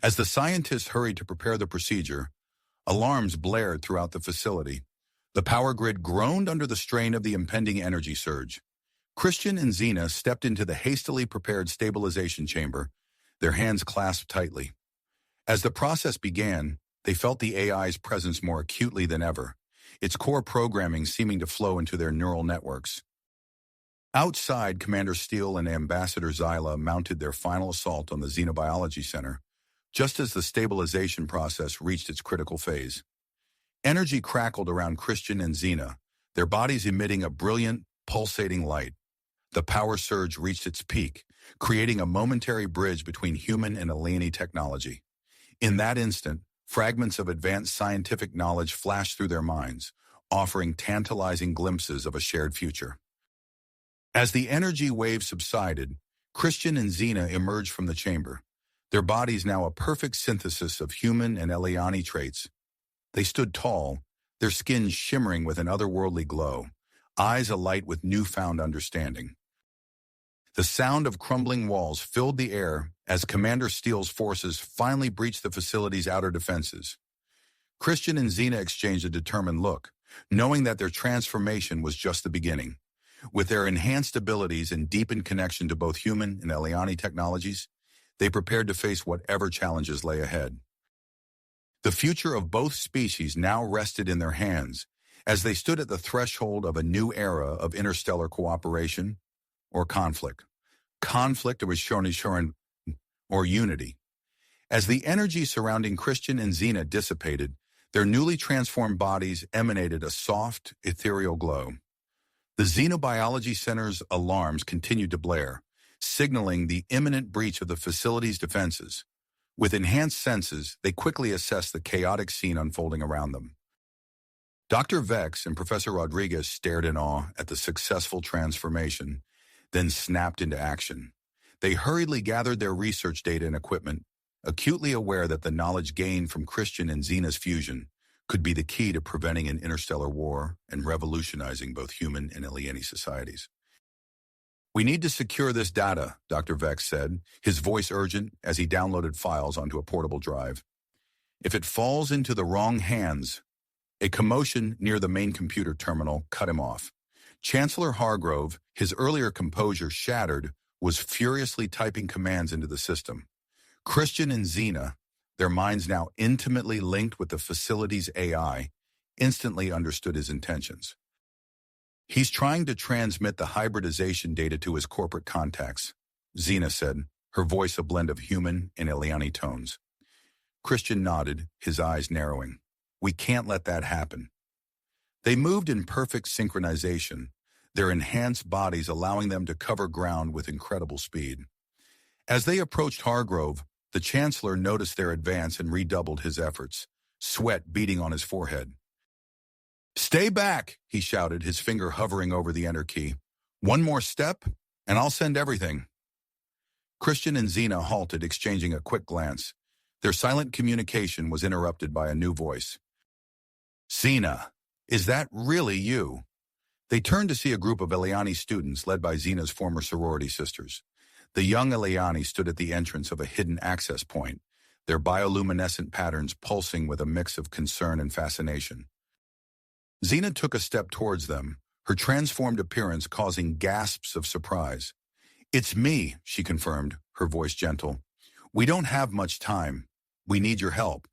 As the scientists hurried to prepare the procedure, alarms blared throughout the facility. The power grid groaned under the strain of the impending energy surge. Christian and Xena stepped into the hastily prepared stabilization chamber, their hands clasped tightly. As the process began, they felt the AI's presence more acutely than ever, its core programming seeming to flow into their neural networks. Outside, Commander Steele and Ambassador Zyla mounted their final assault on the Xenobiology Center, just as the stabilization process reached its critical phase. Energy crackled around Christian and Xena, their bodies emitting a brilliant, pulsating light. The power surge reached its peak, creating a momentary bridge between human and Aleni technology. In that instant, fragments of advanced scientific knowledge flashed through their minds, offering tantalizing glimpses of a shared future. As the energy wave subsided, Christian and Xena emerged from the chamber, their bodies now a perfect synthesis of human and Eliani traits. They stood tall, their skin shimmering with an otherworldly glow, eyes alight with newfound understanding. The sound of crumbling walls filled the air as Commander Steele's forces finally breached the facility's outer defenses. Christian and Xena exchanged a determined look, knowing that their transformation was just the beginning. With their enhanced abilities and deepened connection to both human and Eliani technologies, they prepared to face whatever challenges lay ahead. The future of both species now rested in their hands as they stood at the threshold of a new era of interstellar cooperation or conflict. Conflict or unity. As the energy surrounding Christian and Xena dissipated, their newly transformed bodies emanated a soft, ethereal glow. The Xenobiology Center's alarms continued to blare, signaling the imminent breach of the facility's defenses. With enhanced senses, they quickly assessed the chaotic scene unfolding around them. Dr. Vex and Professor Rodriguez stared in awe at the successful transformation, then snapped into action. They hurriedly gathered their research data and equipment, acutely aware that the knowledge gained from Christian and Xena's fusion could be the key to preventing an interstellar war and revolutionizing both human and Eliani societies. "We need to secure this data," Dr. Vex said, his voice urgent as he downloaded files onto a portable drive. "If it falls into the wrong hands..." A commotion near the main computer terminal cut him off. Chancellor Hargrove, his earlier composure shattered, was furiously typing commands into the system. Christian and Xena, their minds now intimately linked with the facility's AI, instantly understood his intentions. "He's trying to transmit the hybridization data to his corporate contacts," Xena said, her voice a blend of human and Eliani tones. Christian nodded, his eyes narrowing. "We can't let that happen." They moved in perfect synchronization, their enhanced bodies allowing them to cover ground with incredible speed. As they approached Hargrove, the Chancellor noticed their advance and redoubled his efforts, sweat beading on his forehead. "Stay back," he shouted, his finger hovering over the enter key. "One more step, and I'll send everything." Christian and Xena halted, exchanging a quick glance. Their silent communication was interrupted by a new voice. "Xena, is that really you?" They turned to see a group of Eliani students led by Xena's former sorority sisters. The young Eliani stood at the entrance of a hidden access point, their bioluminescent patterns pulsing with a mix of concern and fascination. Xena took a step towards them, her transformed appearance causing gasps of surprise. "It's me," she confirmed, her voice gentle. "We don't have much time. We need your help."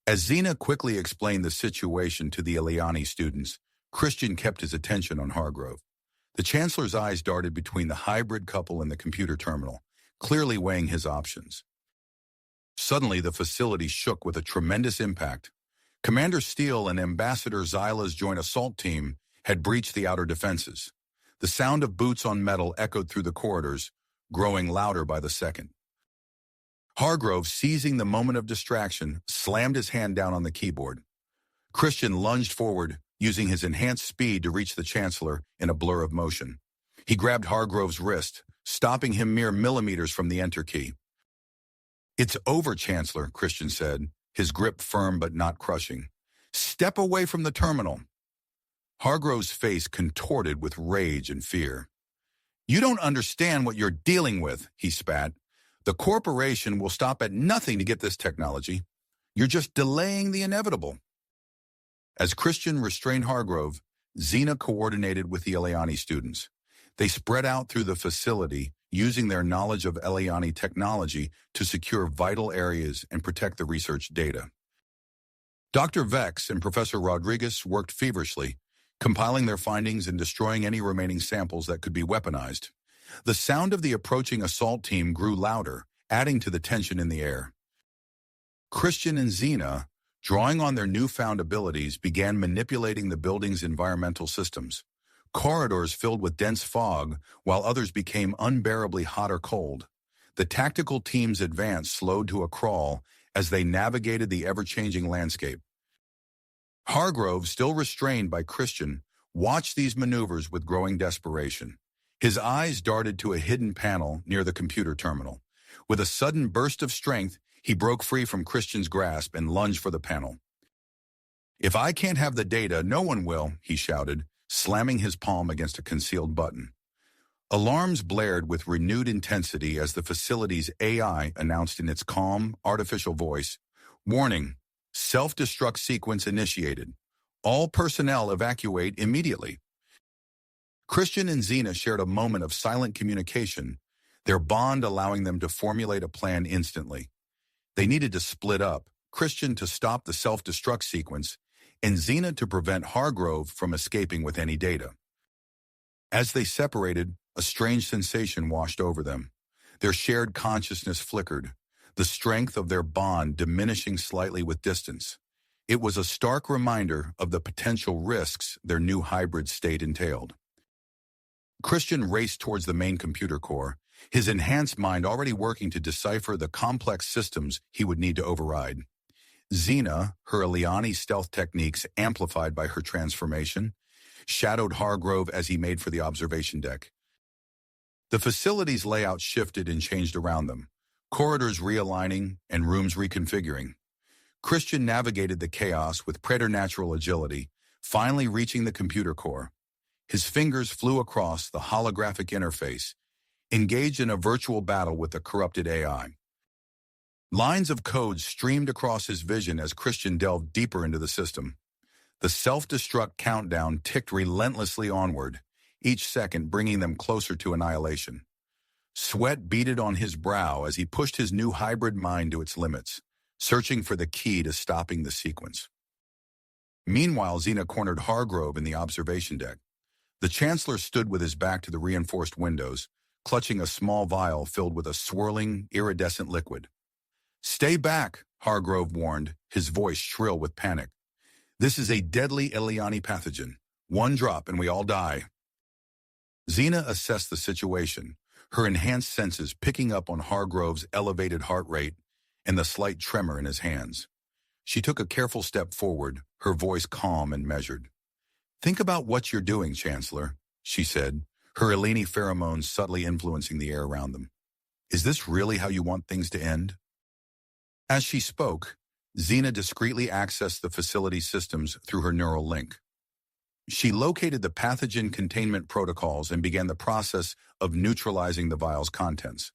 As Xena quickly explained the situation to the Eliani students, Christian kept his attention on Hargrove. The Chancellor's eyes darted between the hybrid couple and the computer terminal, clearly weighing his options. Suddenly, the facility shook with a tremendous impact. Commander Steele and Ambassador Zyla's joint assault team had breached the outer defenses. The sound of boots on metal echoed through the corridors, growing louder by the second. Hargrove, seizing the moment of distraction, slammed his hand down on the keyboard. Christian lunged forward, using his enhanced speed to reach the Chancellor in a blur of motion. He grabbed Hargrove's wrist, stopping him mere millimeters from the enter key. "It's over, Chancellor," Christian said, his grip firm but not crushing. "Step away from the terminal." Hargrove's face contorted with rage and fear. "You don't understand what you're dealing with," he spat. "The corporation will stop at nothing to get this technology. You're just delaying the inevitable." As Christian restrained Hargrove, Xena coordinated with the Eliani students. They spread out through the facility, using their knowledge of Eliani technology to secure vital areas and protect the research data. Dr. Vex and Professor Rodriguez worked feverishly, compiling their findings and destroying any remaining samples that could be weaponized. The sound of the approaching assault team grew louder, adding to the tension in the air. Christian and Xena, drawing on their newfound abilities, began manipulating the building's environmental systems. Corridors filled with dense fog, while others became unbearably hot or cold. The tactical team's advance slowed to a crawl as they navigated the ever-changing landscape. Hargrove, still restrained by Christian, watched these maneuvers with growing desperation. His eyes darted to a hidden panel near the computer terminal. With a sudden burst of strength, he broke free from Christian's grasp and lunged for the panel. "If I can't have the data, no one will," he shouted, slamming his palm against a concealed button. Alarms blared with renewed intensity as the facility's AI announced in its calm, artificial voice, "Warning, self-destruct sequence initiated. All personnel evacuate immediately." Christian and Xena shared a moment of silent communication, their bond allowing them to formulate a plan instantly. They needed to split up, Christian to stop the self-destruct sequence, and Xena to prevent Hargrove from escaping with any data. As they separated, a strange sensation washed over them. Their shared consciousness flickered, the strength of their bond diminishing slightly with distance. It was a stark reminder of the potential risks their new hybrid state entailed. Christian raced towards the main computer core, his enhanced mind already working to decipher the complex systems he would need to override. Xena, her Eliani stealth techniques amplified by her transformation, shadowed Hargrove as he made for the observation deck. The facility's layout shifted and changed around them, corridors realigning and rooms reconfiguring. Christian navigated the chaos with preternatural agility, finally reaching the computer core. His fingers flew across the holographic interface, engaged in a virtual battle with the corrupted AI. Lines of code streamed across his vision as Christian delved deeper into the system. The self-destruct countdown ticked relentlessly onward, each second bringing them closer to annihilation. Sweat beaded on his brow as he pushed his new hybrid mind to its limits, searching for the key to stopping the sequence. Meanwhile, Xena cornered Hargrove in the observation deck. The Chancellor stood with his back to the reinforced windows, clutching a small vial filled with a swirling, iridescent liquid. "Stay back," Hargrove warned, his voice shrill with panic. "This is a deadly Eliani pathogen. One drop and we all die." Xena assessed the situation, her enhanced senses picking up on Hargrove's elevated heart rate and the slight tremor in his hands. She took a careful step forward, her voice calm and measured. "Think about what you're doing, Chancellor," she said, her Eliani pheromones subtly influencing the air around them. "Is this really how you want things to end?" As she spoke, Xena discreetly accessed the facility systems through her neural link. She located the pathogen containment protocols and began the process of neutralizing the vial's contents.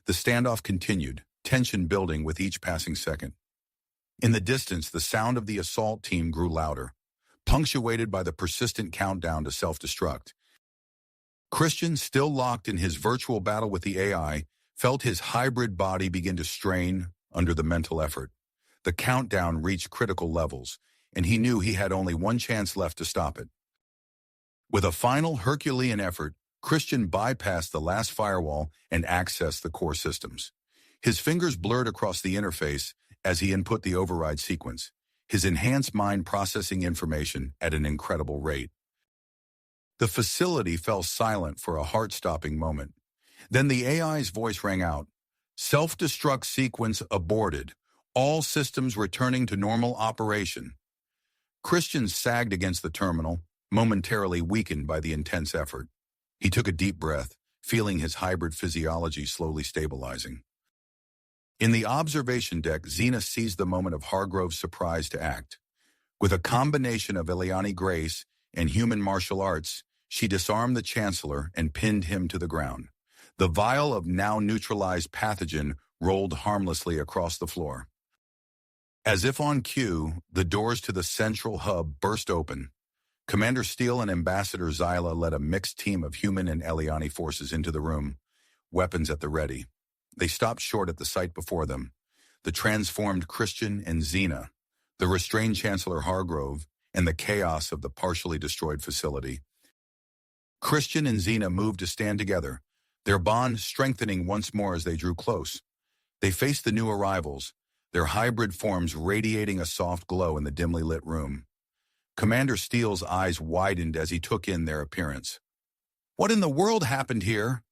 The standoff continued, tension building with each passing second. In the distance, the sound of the assault team grew louder, punctuated by the persistent countdown to self-destruct. Christian, still locked in his virtual battle with the AI, felt his hybrid body begin to strain under the mental effort. The countdown reached critical levels, and he knew he had only one chance left to stop it. With a final Herculean effort, Christian bypassed the last firewall and accessed the core systems. His fingers blurred across the interface as he input the override sequence, his enhanced mind processing information at an incredible rate. The facility fell silent for a heart-stopping moment. Then the AI's voice rang out, "Self-destruct sequence aborted. All systems returning to normal operation." Christian sagged against the terminal, momentarily weakened by the intense effort. He took a deep breath, feeling his hybrid physiology slowly stabilizing. In the observation deck, Xena seized the moment of Hargrove's surprise to act. With a combination of Eliani grace and human martial arts, she disarmed the Chancellor and pinned him to the ground. The vial of now neutralized pathogen rolled harmlessly across the floor. As if on cue, the doors to the central hub burst open. Commander Steele and Ambassador Zyla led a mixed team of human and Eliani forces into the room, weapons at the ready. They stopped short at the sight before them, the transformed Christian and Xena, the restrained Chancellor Hargrove, and the chaos of the partially destroyed facility. Christian and Xena moved to stand together, their bond strengthening once more as they drew close. They faced the new arrivals, their hybrid forms radiating a soft glow in the dimly lit room. Commander Steele's eyes widened as he took in their appearance. "What in the world happened here?"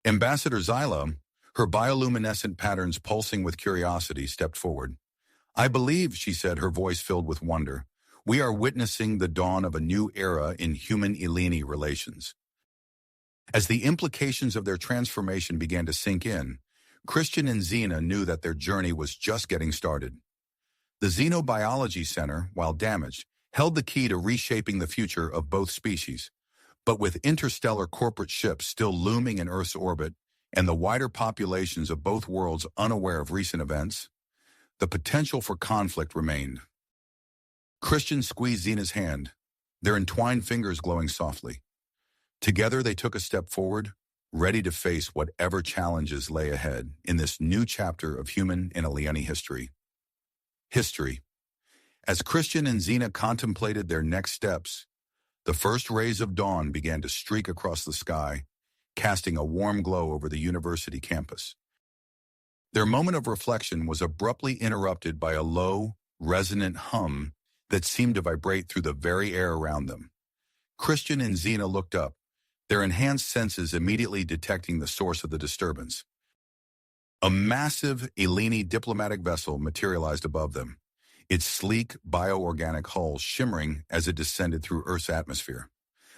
Ambassador Zyla, Her bioluminescent patterns pulsing with curiosity, stepped forward. "I believe," she said, her voice filled with wonder, "we are witnessing the dawn of a new era in human-Eleni relations." As the implications of their transformation began to sink in, Christian and Xena knew that their journey was just getting started. The Xenobiology Center, while damaged, held the key to reshaping the future of both species. But with interstellar corporate ships still looming in Earth's orbit and the wider populations of both worlds unaware of recent events, the potential for conflict remained. Christian squeezed Xena's hand, their entwined fingers glowing softly. Together they took a step forward, ready to face whatever challenges lay ahead in this new chapter of human and Eleni history. As Christian and Xena contemplated their next steps, the first rays of dawn began to streak across the sky, casting a warm glow over the university campus. Their moment of reflection was abruptly interrupted by a low, resonant hum that seemed to vibrate through the very air around them. Christian and Xena looked up, their enhanced senses immediately detecting the source of the disturbance. A massive Eleni diplomatic vessel materialized above them, its sleek, bioorganic hull shimmering as it descended through Earth's atmosphere.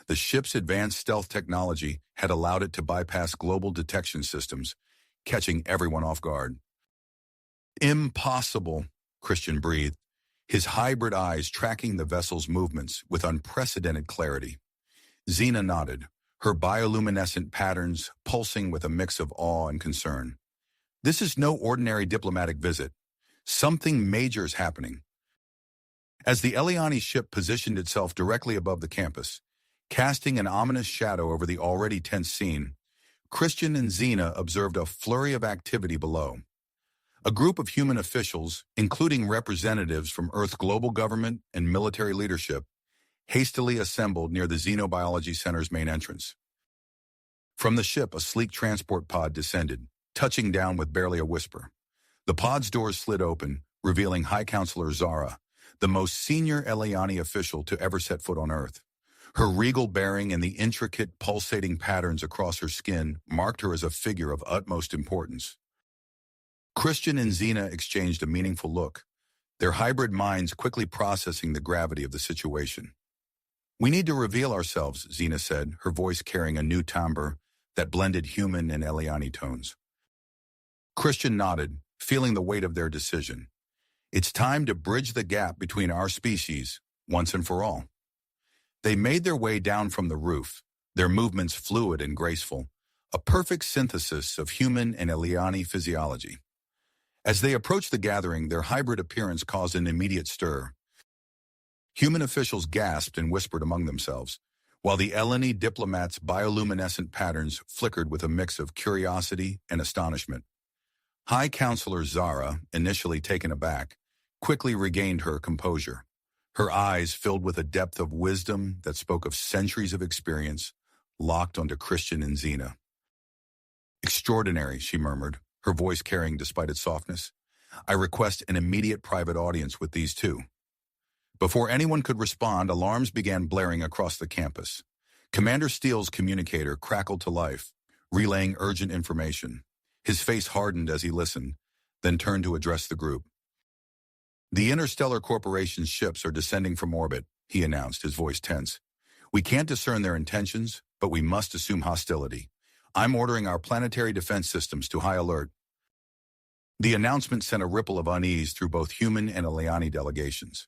The ship's advanced stealth technology had allowed it to bypass global detection systems, catching everyone off guard. "Impossible," Christian breathed, his hybrid eyes tracking the vessel's movements with unprecedented clarity. Xena nodded, her bioluminescent patterns pulsing with a mix of awe and concern. "This is no ordinary diplomatic visit. Something major is happening." As the Eliani ship positioned itself directly above the campus, casting an ominous shadow over the already tense scene, Christian and Xena observed a flurry of activity below. A group of human officials, including representatives from Earth's global government and military leadership, hastily assembled near the Xenobiology Center's main entrance. From the ship, a sleek transport pod descended, touching down with barely a whisper. The pod's doors slid open, revealing High Counselor Zara, the most senior Eliani official to ever set foot on Earth. Her regal bearing and the intricate, pulsating patterns across her skin marked her as a figure of utmost importance. Christian and Xena exchanged a meaningful look, their hybrid minds quickly processing the gravity of the situation. "We need to reveal ourselves," Xena said, her voice carrying a new timbre that blended human and Eliani tones. Christian nodded, feeling the weight of their decision. "It's time to bridge the gap between our species, once and for all." They made their way down from the roof, their movements fluid and graceful, a perfect synthesis of human and Eliani physiology. As they approached the gathering, their hybrid appearance caused an immediate stir. Human officials gasped and whispered among themselves, while the Eleni diplomats' bioluminescent patterns flickered with a mix of curiosity and astonishment. High Counselor Zara, initially taken aback, quickly regained her composure, her eyes filled with a depth of wisdom that spoke of centuries of experience, locked onto Christian and Xena. "Extraordinary," she murmured, her voice carrying despite its softness. "I request an immediate private audience with these two." Before anyone could respond, alarms began blaring across the campus. Commander Steele's communicator crackled to life, relaying urgent information. His face hardened as he listened, then turned to address the group. "The Interstellar Corporation's ships are descending from orbit," he announced, his voice tense. "We can't discern their intentions, but we must assume hostility. I'm ordering our planetary defense systems to high alert." The announcement sent a ripple of unease through both human and Eliani delegations.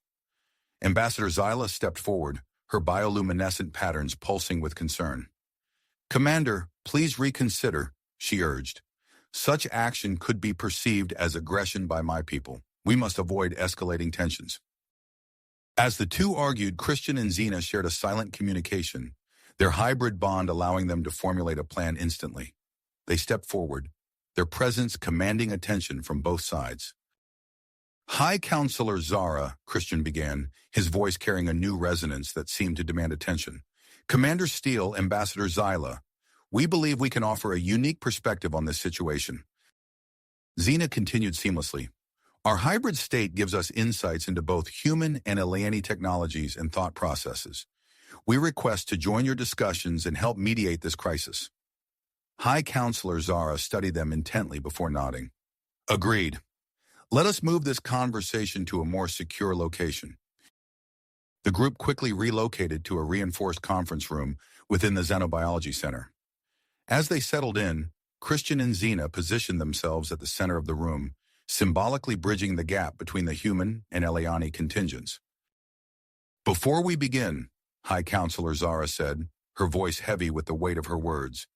Ambassador Zyla stepped forward, her bioluminescent patterns pulsing with concern. "Commander, please reconsider," she urged. "Such action could be perceived as aggression by my people. We must avoid escalating tensions." As the two argued, Christian and Xena shared a silent communication, their hybrid bond allowing them to formulate a plan instantly. They stepped forward, their presence commanding attention from both sides. "High Counselor Zara," Christian began, his voice carrying a new resonance that seemed to demand attention. "Commander Steele, Ambassador Zyla, we believe we can offer a unique perspective on this situation." Xena continued seamlessly. "Our hybrid state gives us insights into both human and Eliani technologies and thought processes. We request to join your discussions and help mediate this crisis." High Counselor Zara studied them intently before nodding. Agreed. Let us move this conversation to a more secure location. The group quickly relocated to a reinforced conference room within the Xenobiology Center. As they settled in, Christian and Xena positioned themselves at the center of the room, symbolically bridging the gap between the human and Eliani contingents. Before we begin, High Counselor Zara said, her voice heavy with the weight of her words,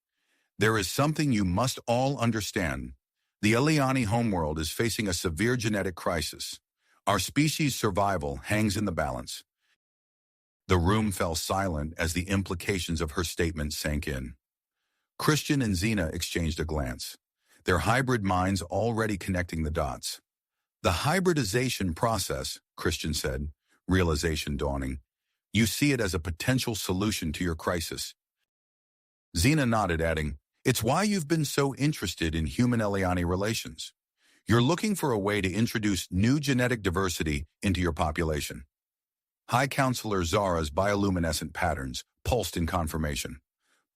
there is something you must all understand. The Eliani homeworld is facing a severe genetic crisis. Our species' survival hangs in the balance. The room fell silent as the implications of her statement sank in. Christian and Xena exchanged a glance, their hybrid minds already connecting the dots. The hybridization process, Christian said, realization dawning. You see it as a potential solution to your crisis. Xena nodded, adding, it's why you've been so interested in human-Eliani relations. You're looking for a way to introduce new genetic diversity into your population. High Counselor Zara's bioluminescent patterns pulsed in confirmation.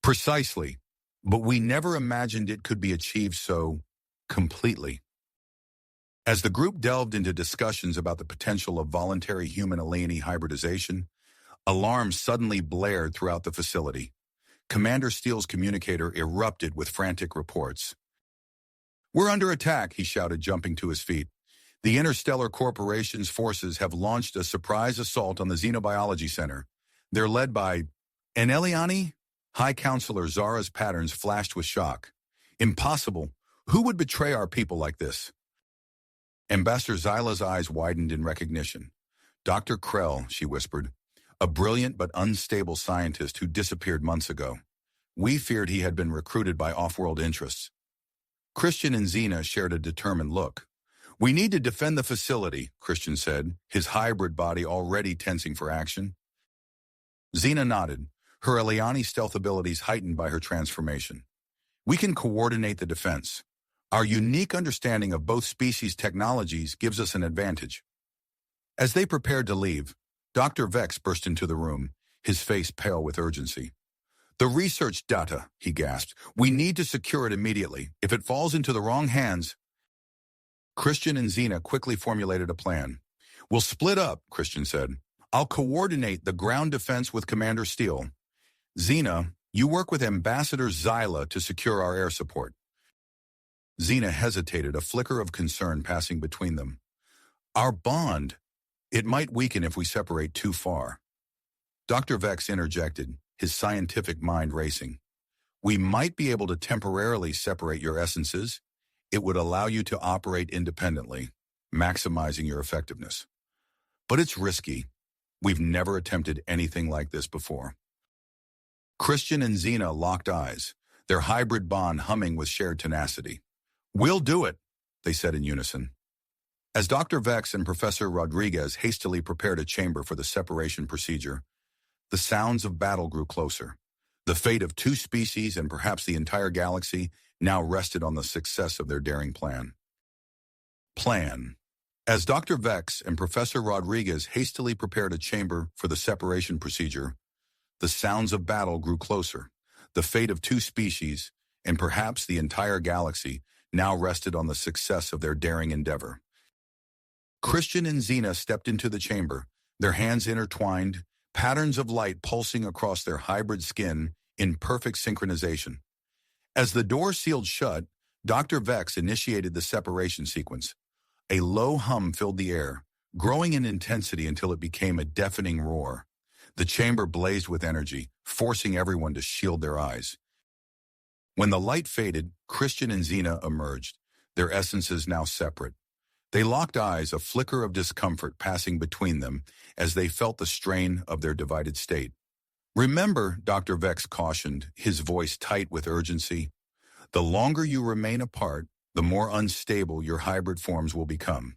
Precisely, but we never imagined it could be achieved so completely. As the group delved into discussions about the potential of voluntary human-Eliani hybridization, alarms suddenly blared throughout the facility. Commander Steele's communicator erupted with frantic reports. We're under attack, he shouted, jumping to his feet. The Interstellar Corporation's forces have launched a surprise assault on the Xenobiology Center. They're led by an Eliani? High Counselor Zara's patterns flashed with shock. Impossible. Who would betray our people like this? Ambassador Zyla's eyes widened in recognition. Dr. Krell, she whispered. A brilliant but unstable scientist who disappeared months ago. We feared he had been recruited by off-world interests. Christian and Xena shared a determined look. We need to defend the facility, Christian said, his hybrid body already tensing for action. Xena nodded, her Eliani stealth abilities heightened by her transformation. We can coordinate the defense. Our unique understanding of both species' technologies gives us an advantage. As they prepared to leave, Dr. Vex burst into the room, his face pale with urgency. The research data, he gasped. We need to secure it immediately. If it falls into the wrong hands... Christian and Xena quickly formulated a plan. We'll split up, Christian said. I'll coordinate the ground defense with Commander Steele. Xena, you work with Ambassador Zyla to secure our air support. Xena hesitated, a flicker of concern passing between them. Our bond... It might weaken if we separate too far. Dr. Vex interjected, his scientific mind racing. We might be able to temporarily separate your essences. It would allow you to operate independently, maximizing your effectiveness. But it's risky. We've never attempted anything like this before. Christian and Xena locked eyes, their hybrid bond humming with shared tenacity. We'll do it, they said in unison. As Dr. Vex and Professor Rodriguez hastily prepared a chamber for the separation procedure, the sounds of battle grew closer. The fate of two species and perhaps the entire galaxy now rested on the success of their daring plan. As Dr. Vex and Professor Rodriguez hastily prepared a chamber for the separation procedure, the sounds of battle grew closer. The fate of two species and perhaps the entire galaxy now rested on the success of their daring endeavor. Christian and Xena stepped into the chamber, their hands intertwined, patterns of light pulsing across their hybrid skin in perfect synchronization. As the door sealed shut, Dr. Vex initiated the separation sequence. A low hum filled the air, growing in intensity until it became a deafening roar. The chamber blazed with energy, forcing everyone to shield their eyes. When the light faded, Christian and Xena emerged, their essences now separate. They locked eyes, a flicker of discomfort passing between them as they felt the strain of their divided state. Remember, Dr. Vex cautioned, his voice tight with urgency, the longer you remain apart, the more unstable your hybrid forms will become.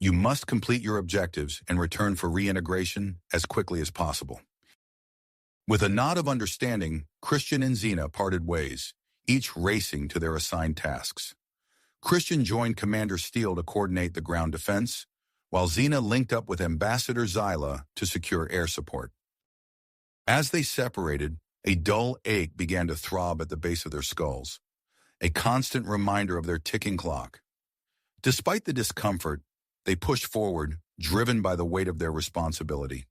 You must complete your objectives and return for reintegration as quickly as possible. With a nod of understanding, Christian and Xena parted ways, each racing to their assigned tasks. Christian joined Commander Steele to coordinate the ground defense, while Xena linked up with Ambassador Zyla to secure air support. As they separated, A dull ache began to throb at the base of their skulls, a constant reminder of their ticking clock. Despite the discomfort, they pushed forward, driven by the weight of their responsibility.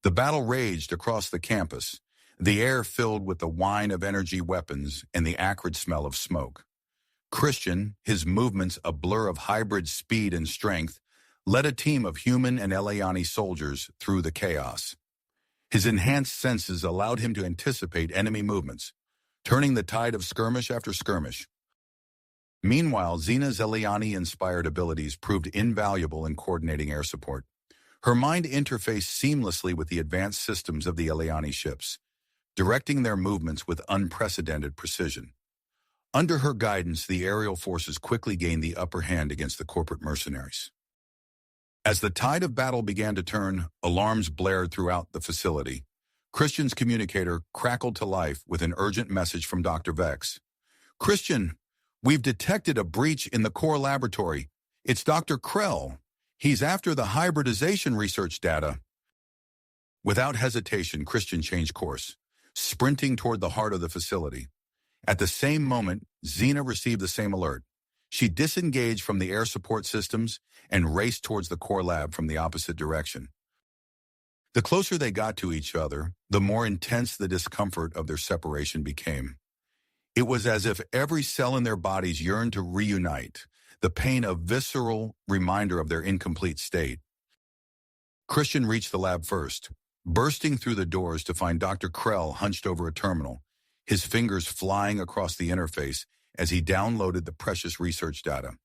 The battle raged across the campus, the air filled with the whine of energy weapons and the acrid smell of smoke. Christian, his movements a blur of hybrid speed and strength, led a team of human and Eliani soldiers through the chaos. His enhanced senses allowed him to anticipate enemy movements, turning the tide of skirmish after skirmish. Meanwhile, Xena's Eliani-inspired abilities proved invaluable in coordinating air support. Her mind interfaced seamlessly with the advanced systems of the Eliani ships, directing their movements with unprecedented precision. Under her guidance, the aerial forces quickly gained the upper hand against the corporate mercenaries. As the tide of battle began to turn, alarms blared throughout the facility. Christian's communicator crackled to life with an urgent message from Dr. Vex. "Christian, we've detected a breach in the core laboratory. It's Dr. Krell. He's after the hybridization research data." Without hesitation, Christian changed course, sprinting toward the heart of the facility. At the same moment, Xena received the same alert. She disengaged from the air support systems and raced towards the core lab from the opposite direction. The closer they got to each other, the more intense the discomfort of their separation became. It was as if every cell in their bodies yearned to reunite, the pain a visceral reminder of their incomplete state. Christian reached the lab first, bursting through the doors to find Dr. Krell hunched over a terminal, his fingers flying across the interface as he downloaded the precious research data.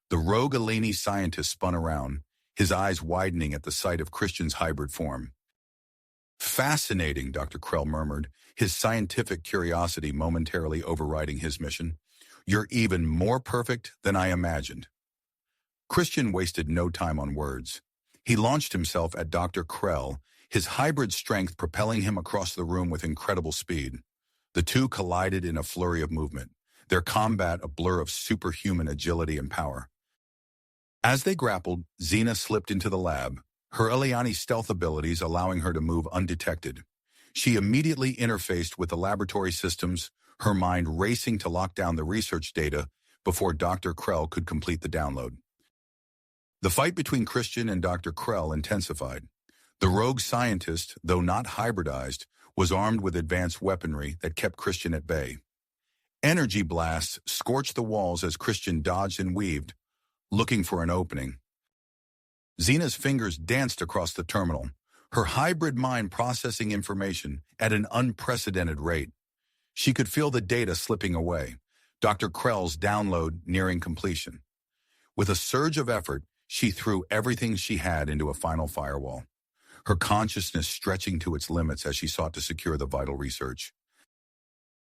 The rogue Eleni scientist spun around, his eyes widening at the sight of Christian's hybrid form. "Fascinating," Dr. Krell murmured, his scientific curiosity momentarily overriding his mission. "You're even more perfect than I imagined." Christian wasted no time on words. He launched himself at Dr. Krell, his hybrid strength propelling him across the room with incredible speed. The two collided in a flurry of movement, their combat a blur of superhuman agility and power. As they grappled, Xena slipped into the lab, her Eliani stealth abilities allowing her to move undetected. She immediately interfaced with the laboratory systems, her mind racing to lock down the research data before Dr. Krell could complete the download. The fight between Christian and Dr. Krell intensified. The rogue scientist, though not hybridized, was armed with advanced weaponry that kept Christian at bay. Energy blasts scorched the walls as Christian dodged and weaved, looking for an opening. Xena's fingers danced across the terminal, her hybrid mind processing information at an unprecedented rate. She could feel the data slipping away, Dr. Krell's download nearing completion. With a surge of effort, she threw everything she had into a final firewall, her consciousness stretching to its limits as she sought to secure the vital research.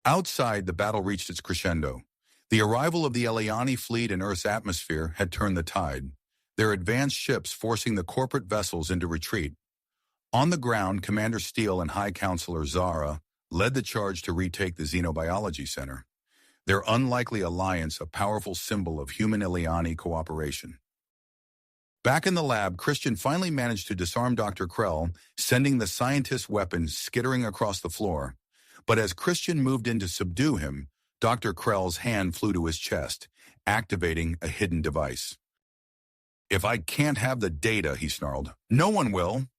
Outside, the battle reached its crescendo. The arrival of the Eliani fleet in Earth's atmosphere had turned the tide, their advanced ships forcing the corporate vessels into retreat. On the ground, Commander Steele and High Counselor Zara led the charge to retake the Xenobiology Center, their unlikely alliance a powerful symbol of human Eliani cooperation. Back in the lab, Christian finally managed to disarm Dr. Krell, sending the scientist's weapon skittering across the floor. But as Christian moved in to subdue him, Dr. Krell's hand flew to his chest, activating a hidden device. "If I can't have the data," he snarled, "no one will."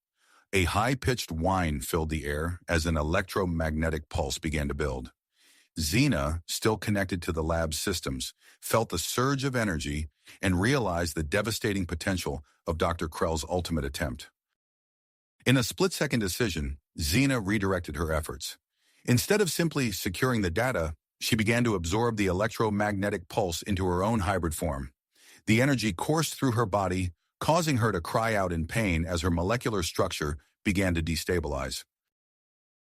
A high-pitched whine filled the air as an electromagnetic pulse began to build. Xena, still connected to the lab's systems, felt the surge of energy and realized the devastating potential of Dr. Krell's ultimate attempt. In a split-second decision, Xena redirected her efforts. Instead of simply securing the data, she began to absorb the electromagnetic pulse into her own hybrid form. The energy coursed through her body, causing her to cry out in pain as her molecular structure began to destabilize.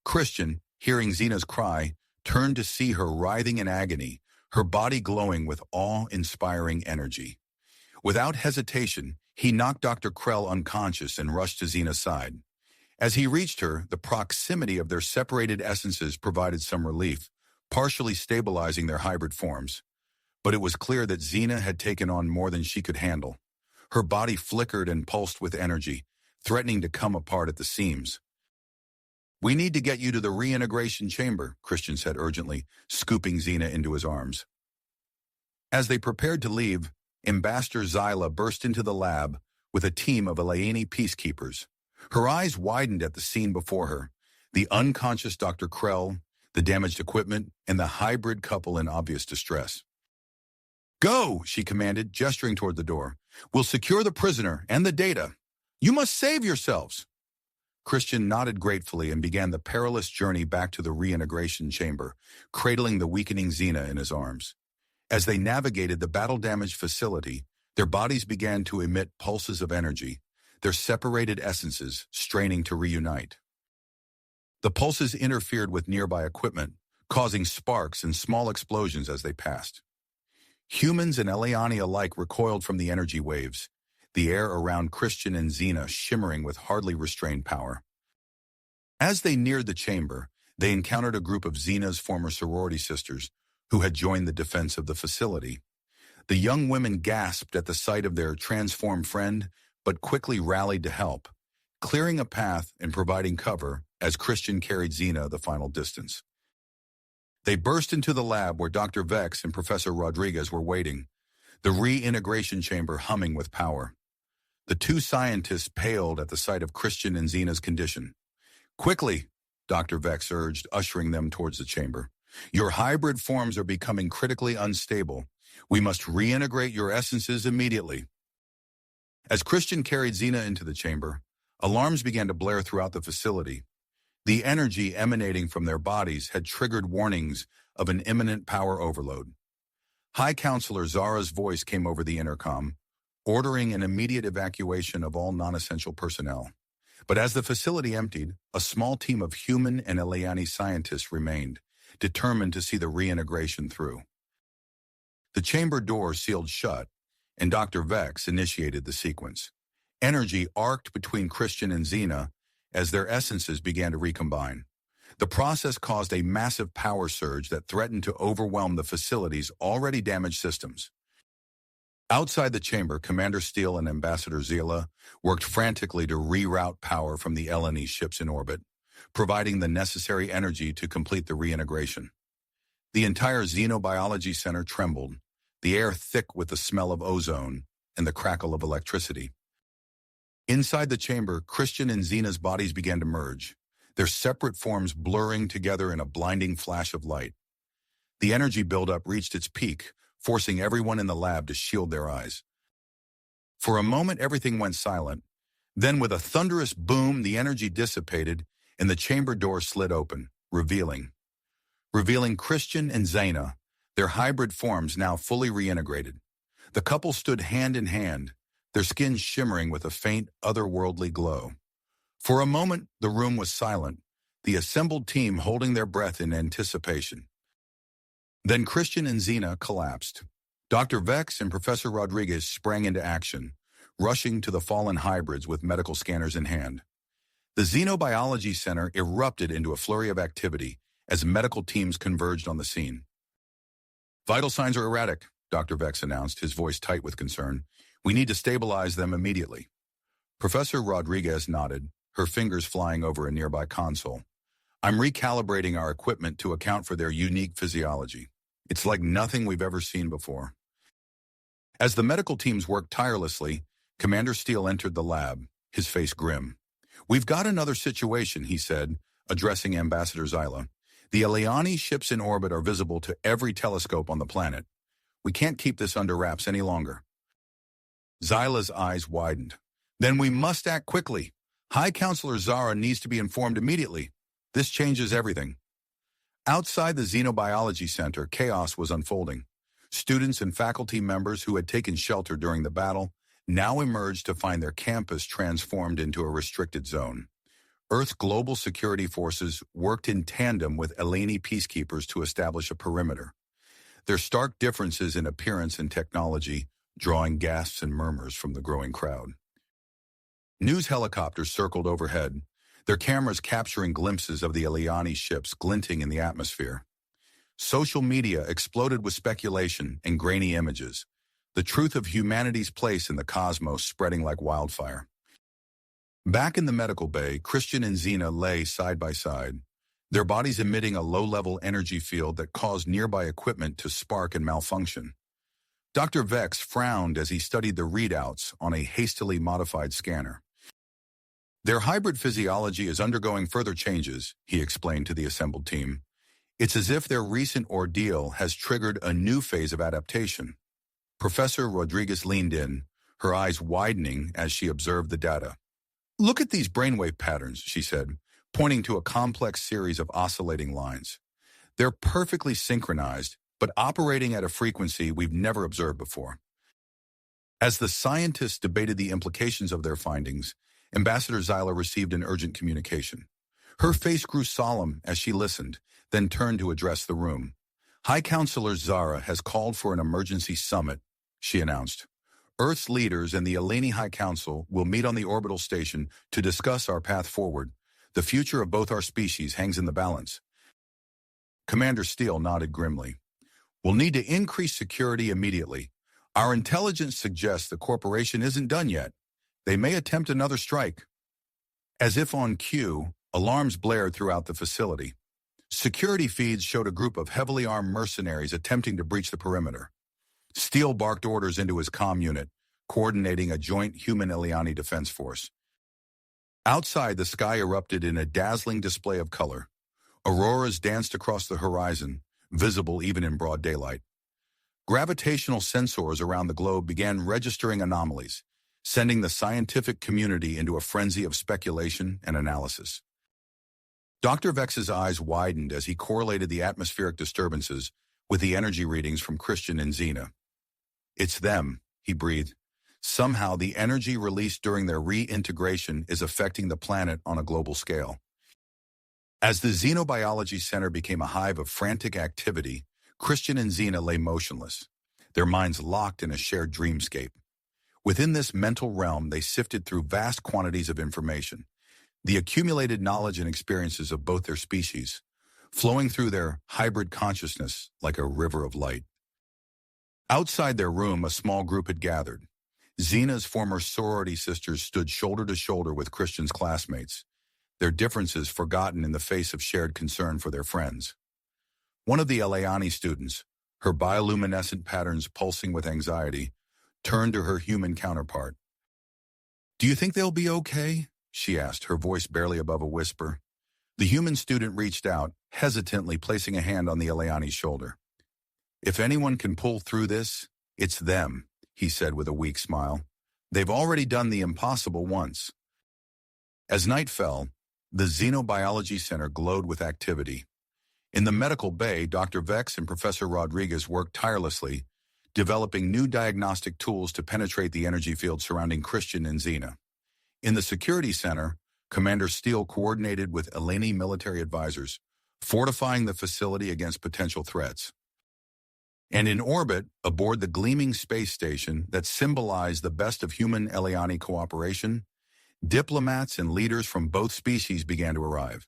Christian, hearing Xena's cry, turned to see her writhing in agony, her body glowing with awe-inspiring energy. Without hesitation, he knocked Dr. Krell unconscious and rushed to Xena's side. As he reached her, the proximity of their separated essences provided some relief, partially stabilizing their hybrid forms. But it was clear that Xena had taken on more than she could handle. Her body flickered and pulsed with energy, threatening to come apart at the seams. We need to get you to the reintegration chamber, Christian said urgently, scooping Xena into his arms. As they prepared to leave, Ambassador Zyla burst into the lab with a team of Elaine peacekeepers. Her eyes widened at the scene before her, the unconscious Dr. Krell, the damaged equipment, and the hybrid couple in obvious distress. Go, she commanded, gesturing toward the door. We'll secure the prisoner and the data. You must save yourselves. Christian nodded gratefully and began the perilous journey back to the reintegration chamber, cradling the weakening Xena in his arms. As they navigated the battle-damaged facility, their bodies began to emit pulses of energy, their separated essences straining to reunite. The pulses interfered with nearby equipment, causing sparks and small explosions as they passed. Humans and Eliani alike recoiled from the energy waves, the air around Christian and Xena shimmering with hardly restrained power. As they neared the chamber, they encountered a group of Xena's former sorority sisters who had joined the defense of the facility. The young women gasped at the sight of their transformed friend, but quickly rallied to help, clearing a path and providing cover as Christian carried Xena the final distance. They burst into the lab where Dr. Vex and Professor Rodriguez were waiting, the reintegration chamber humming with power. The two scientists paled at the sight of Christian and Xena's condition. Quickly, Dr. Vex urged, ushering them towards the chamber. Your hybrid forms are becoming critically unstable. We must reintegrate your essences immediately. As Christian carried Xena into the chamber, alarms began to blare throughout the facility. The energy emanating from their bodies had triggered warnings of an imminent power overload. High Counselor Zara's voice came over the intercom, ordering an immediate evacuation of all non-essential personnel. But as the facility emptied, a small team of human and Eliani scientists remained, determined to see the reintegration through. The chamber door sealed shut, and Dr. Vex initiated the sequence. Energy arced between Christian and Xena as their essences began to recombine. The process caused a massive power surge that threatened to overwhelm the facility's already damaged systems. Outside the chamber, Commander Steele and Ambassador Zila worked frantically to reroute power from the LNE ships in orbit, providing the necessary energy to complete the reintegration. The entire Xenobiology Center trembled, the air thick with the smell of ozone and the crackle of electricity. Inside the chamber, Christian and Xena's bodies began to merge, their separate forms blurring together in a blinding flash of light. The energy buildup reached its peak, forcing everyone in the lab to shield their eyes. For a moment, everything went silent. Then, with a thunderous boom, the energy dissipated, and the chamber door slid open, revealing Christian and Xena, their hybrid forms now fully reintegrated. The couple stood hand in hand, their skin shimmering with a faint, otherworldly glow. For a moment, the room was silent, the assembled team holding their breath in anticipation. Then Christian and Xena collapsed. Dr. Vex and Professor Rodriguez sprang into action, rushing to the fallen hybrids with medical scanners in hand. The Xenobiology Center erupted into a flurry of activity as medical teams converged on the scene. Vital signs are erratic, Dr. Vex announced, his voice tight with concern. We need to stabilize them immediately. Professor Rodriguez nodded, her fingers flying over a nearby console. I'm recalibrating our equipment to account for their unique physiology. It's like nothing we've ever seen before. As the medical teams worked tirelessly, Commander Steele entered the lab, his face grim. We've got another situation, he said, addressing Ambassador Zyla. The Eliani ships in orbit are visible to every telescope on the planet. We can't keep this under wraps any longer. Zyla's eyes widened. Then we must act quickly. High Counselor Zara needs to be informed immediately. This changes everything. Outside the Xenobiology Center, chaos was unfolding. Students and faculty members who had taken shelter during the battle now emerged to find their campus transformed into a restricted zone. Earth's global security forces worked in tandem with Eleni peacekeepers to establish a perimeter. Their stark differences in appearance and technology drawing gasps and murmurs from the growing crowd. News helicopters circled overhead, their cameras capturing glimpses of the Eliani ships glinting in the atmosphere. Social media exploded with speculation and grainy images, the truth of humanity's place in the cosmos spreading like wildfire. Back in the medical bay, Christian and Xena lay side by side, their bodies emitting a low-level energy field that caused nearby equipment to spark and malfunction. Dr. Vex frowned as he studied the readouts on a hastily modified scanner. Their hybrid physiology is undergoing further changes, he explained to the assembled team. It's as if their recent ordeal has triggered a new phase of adaptation. Professor Rodriguez leaned in, her eyes widening as she observed the data. Look at these brainwave patterns, she said, pointing to a complex series of oscillating lines. They're perfectly synchronized, but operating at a frequency we've never observed before. As the scientists debated the implications of their findings, Ambassador Zyla received an urgent communication. Her face grew solemn as she listened, then turned to address the room. High Counselor Zara has called for an emergency summit, she announced. Earth's leaders and the Eleni High Council will meet on the orbital station to discuss our path forward. The future of both our species hangs in the balance. Commander Steele nodded grimly. We'll need to increase security immediately. Our intelligence suggests the corporation isn't done yet. They may attempt another strike. As if on cue, alarms blared throughout the facility. Security feeds showed a group of heavily armed mercenaries attempting to breach the perimeter. Steele barked orders into his comm unit, coordinating a joint human-Eliani defense force. Outside, the sky erupted in a dazzling display of color. Auroras danced across the horizon, visible even in broad daylight. Gravitational sensors around the globe began registering anomalies, sending the scientific community into a frenzy of speculation and analysis. Dr. Vex's eyes widened as he correlated the atmospheric disturbances with the energy readings from Christian and Xena. It's them, he breathed. Somehow the energy released during their reintegration is affecting the planet on a global scale. As the Xenobiology Center became a hive of frantic activity, Christian and Xena lay motionless, their minds locked in a shared dreamscape. Within this mental realm, they sifted through vast quantities of information, the accumulated knowledge and experiences of both their species, flowing through their hybrid consciousness like a river of light. Outside their room, a small group had gathered. Xena's former sorority sisters stood shoulder to shoulder with Christian's classmates, their differences forgotten in the face of shared concern for their friends. One of the Eliani students, her bioluminescent patterns pulsing with anxiety, turned to her human counterpart. "Do you think they'll be okay?" she asked, her voice barely above a whisper. The human student reached out, hesitantly placing a hand on the Eliani's shoulder. "If anyone can pull through this, it's them," he said with a weak smile. "They've already done the impossible once." As night fell, the Xenobiology Center glowed with activity. In the medical bay, Dr. Vex and Professor Rodriguez worked tirelessly, developing new diagnostic tools to penetrate the energy field surrounding Christian and Xena. In the security center, Commander Steele coordinated with Eleni military advisors, fortifying the facility against potential threats. And in orbit, aboard the gleaming space station that symbolized the best of human Eliani cooperation, diplomats and leaders from both species began to arrive.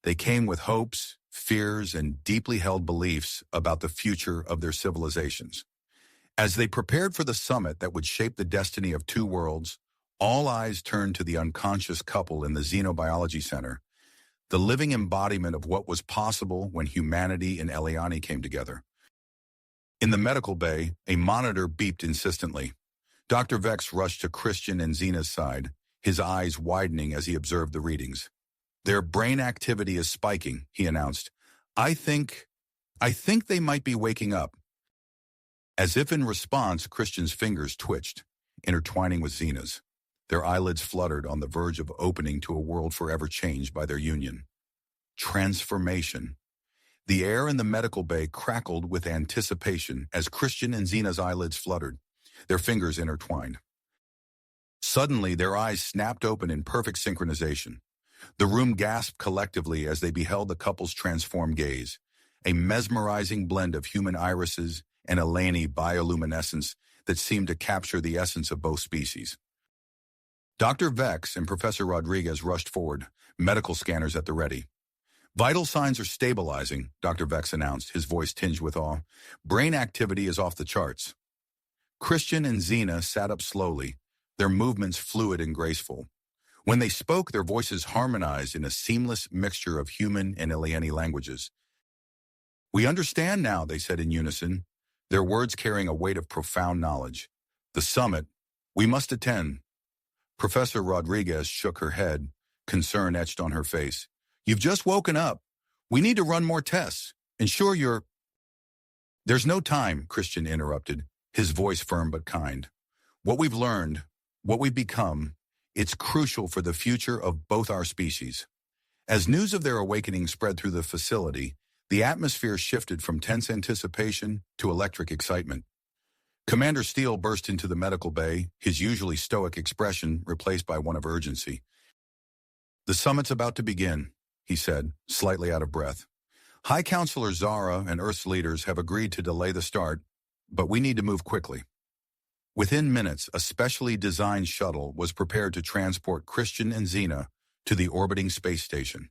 They came with hopes, fears, and deeply held beliefs about the future of their civilizations. As they prepared for the summit that would shape the destiny of two worlds, all eyes turned to the unconscious couple in the Xenobiology Center, the living embodiment of what was possible when humanity and Eliani came together. In the medical bay, a monitor beeped insistently. Dr. Vex rushed to Christian and Xena's side, his eyes widening as he observed the readings. "Their brain activity is spiking," he announced. I think they might be waking up." As if in response, Christian's fingers twitched, intertwining with Xena's. Their eyelids fluttered on the verge of opening to a world forever changed by their union. Transformation. The air in the medical bay crackled with anticipation as Christian and Xena's eyelids fluttered, their fingers intertwined. Suddenly, their eyes snapped open in perfect synchronization. The room gasped collectively as they beheld the couple's transformed gaze, a mesmerizing blend of human irises and Eleni bioluminescence that seemed to capture the essence of both species. Dr. Vex and Professor Rodriguez rushed forward, medical scanners at the ready. "Vital signs are stabilizing," Dr. Vex announced, his voice tinged with awe. "Brain activity is off the charts." Christian and Xena sat up slowly, their movements fluid and graceful. When they spoke, their voices harmonized in a seamless mixture of human and Ileani languages. "We understand now," they said in unison, their words carrying a weight of profound knowledge. "The summit. We must attend." Professor Rodriguez shook her head, concern etched on her face. "You've just woken up. We need to run more tests. Ensure you're—" "There's no time," Christian interrupted, his voice firm but kind. "What we've learned, what we've become, it's crucial for the future of both our species." As news of their awakening spread through the facility, the atmosphere shifted from tense anticipation to electric excitement. Commander Steele burst into the medical bay, his usually stoic expression replaced by one of urgency. "The summit's about to begin," he said, slightly out of breath. "High Counselor Zara and Earth's leaders have agreed to delay the start, but we need to move quickly." Within minutes, a specially designed shuttle was prepared to transport Christian and Xena to the orbiting space station.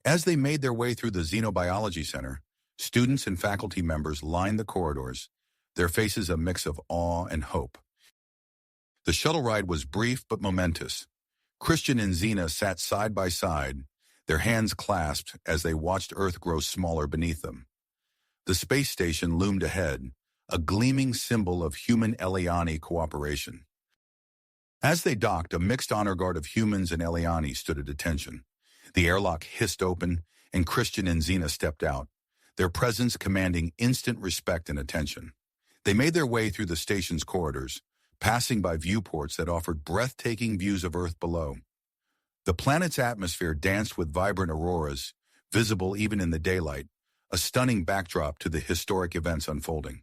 As they made their way through the Xenobiology Center, students and faculty members lined the corridors, their faces a mix of awe and hope. The shuttle ride was brief but momentous. Christian and Xena sat side by side, their hands clasped as they watched Earth grow smaller beneath them. The space station loomed ahead, a gleaming symbol of human Eliani cooperation. As they docked, a mixed honor guard of humans and Eliani stood at attention. The airlock hissed open, and Christian and Xena stepped out, their presence commanding instant respect and attention. They made their way through the station's corridors, passing by viewports that offered breathtaking views of Earth below. The planet's atmosphere danced with vibrant auroras, visible even in the daylight, a stunning backdrop to the historic events unfolding.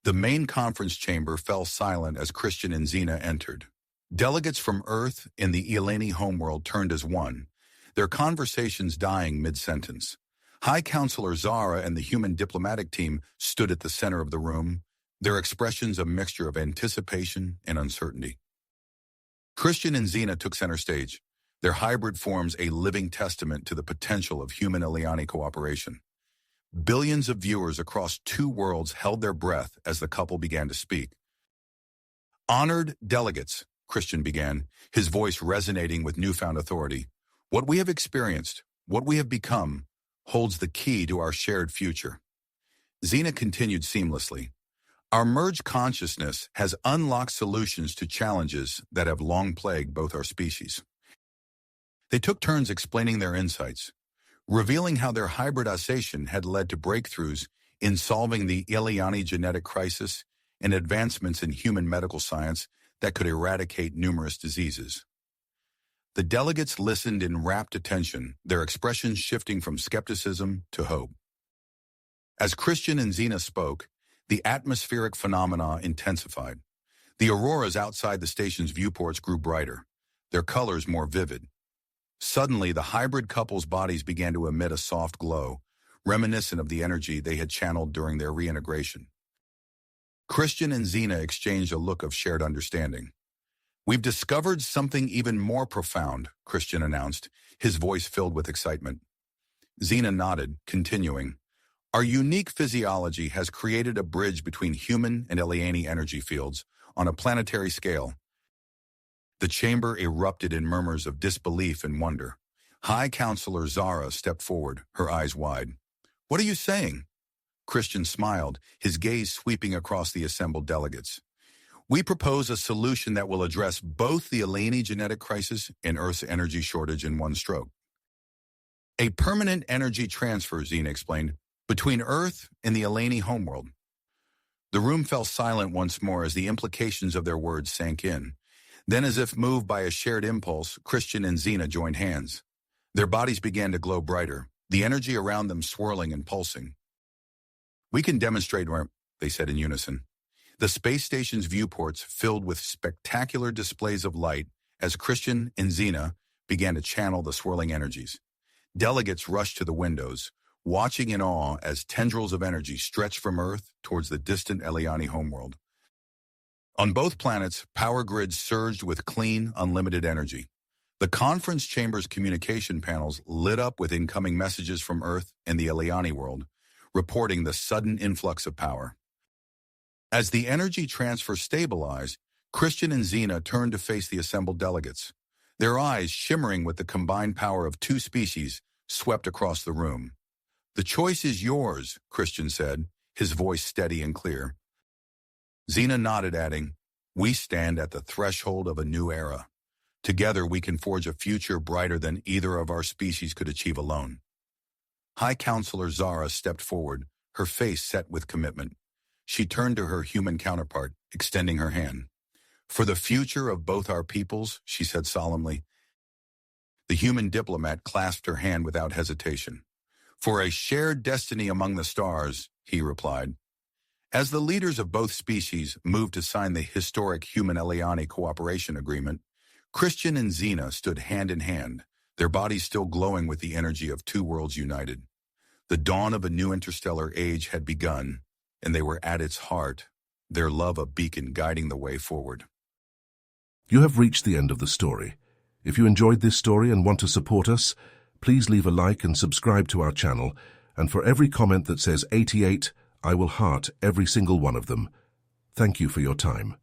The main conference chamber fell silent as Christian and Xena entered. Delegates from Earth and the Ileani homeworld turned as one, their conversations dying mid-sentence. High Counselor Zara and the human diplomatic team stood at the center of the room, their expressions a mixture of anticipation and uncertainty. Christian and Xena took center stage, their hybrid forms a living testament to the potential of human-Ileani cooperation. Billions of viewers across two worlds held their breath as the couple began to speak. "Honored delegates," Christian began, his voice resonating with newfound authority. "What we have experienced, what we have become, holds the key to our shared future." Xena continued seamlessly. "Our merged consciousness has unlocked solutions to challenges that have long plagued both our species." They took turns explaining their insights, revealing how their hybridization had led to breakthroughs in solving the Ileani genetic crisis and advancements in human medical science that could eradicate numerous diseases. The delegates listened in rapt attention, their expressions shifting from skepticism to hope. As Christian and Xena spoke, the atmospheric phenomena intensified. The auroras outside the station's viewports grew brighter, their colors more vivid. Suddenly, the hybrid couple's bodies began to emit a soft glow, reminiscent of the energy they had channeled during their reintegration. Christian and Xena exchanged a look of shared understanding. "We've discovered something even more profound," Christian announced, his voice filled with excitement. Xena nodded, continuing, "Our unique physiology has created a bridge between human and Ileani energy fields on a planetary scale." The chamber erupted in murmurs of disbelief and wonder. High Counselor Zara stepped forward, her eyes wide. "What are you saying?" Christian smiled, his gaze sweeping across the assembled delegates. "We propose a solution that will address both the Ileani genetic crisis and Earth's energy shortage in one stroke." "A permanent energy transfer," Xena explained, "between Earth and the Ileani homeworld." The room fell silent once more as the implications of their words sank in. Then, as if moved by a shared impulse, Christian and Xena joined hands. Their bodies began to glow brighter, the energy around them swirling and pulsing. "We can demonstrate more," they said in unison. The space station's viewports filled with spectacular displays of light as Christian and Xena began to channel the swirling energies. Delegates rushed to the windows, watching in awe as tendrils of energy stretched from Earth towards the distant Eliani homeworld. On both planets, power grids surged with clean, unlimited energy. The conference chamber's communication panels lit up with incoming messages from Earth and the Eliani world, reporting the sudden influx of power. As the energy transfer stabilized, Christian and Xena turned to face the assembled delegates. Their eyes, shimmering with the combined power of two species, swept across the room. "The choice is yours," Christian said, his voice steady and clear. Xena nodded, adding, "We stand at the threshold of a new era. Together we can forge a future brighter than either of our species could achieve alone." High Counselor Zara stepped forward, her face set with commitment. She turned to her human counterpart, extending her hand. "For the future of both our peoples," she said solemnly. The human diplomat clasped her hand without hesitation. "For a shared destiny among the stars," he replied. As the leaders of both species moved to sign the historic Human-Eliani Cooperation Agreement, Christian and Xena stood hand in hand, their bodies still glowing with the energy of two worlds united. The dawn of a new interstellar age had begun, and they were at its heart, their love a beacon guiding the way forward. You have reached the end of the story. If you enjoyed this story and want to support us, please leave a like and subscribe to our channel, and for every comment that says 88, I will heart every single one of them. Thank you for your time.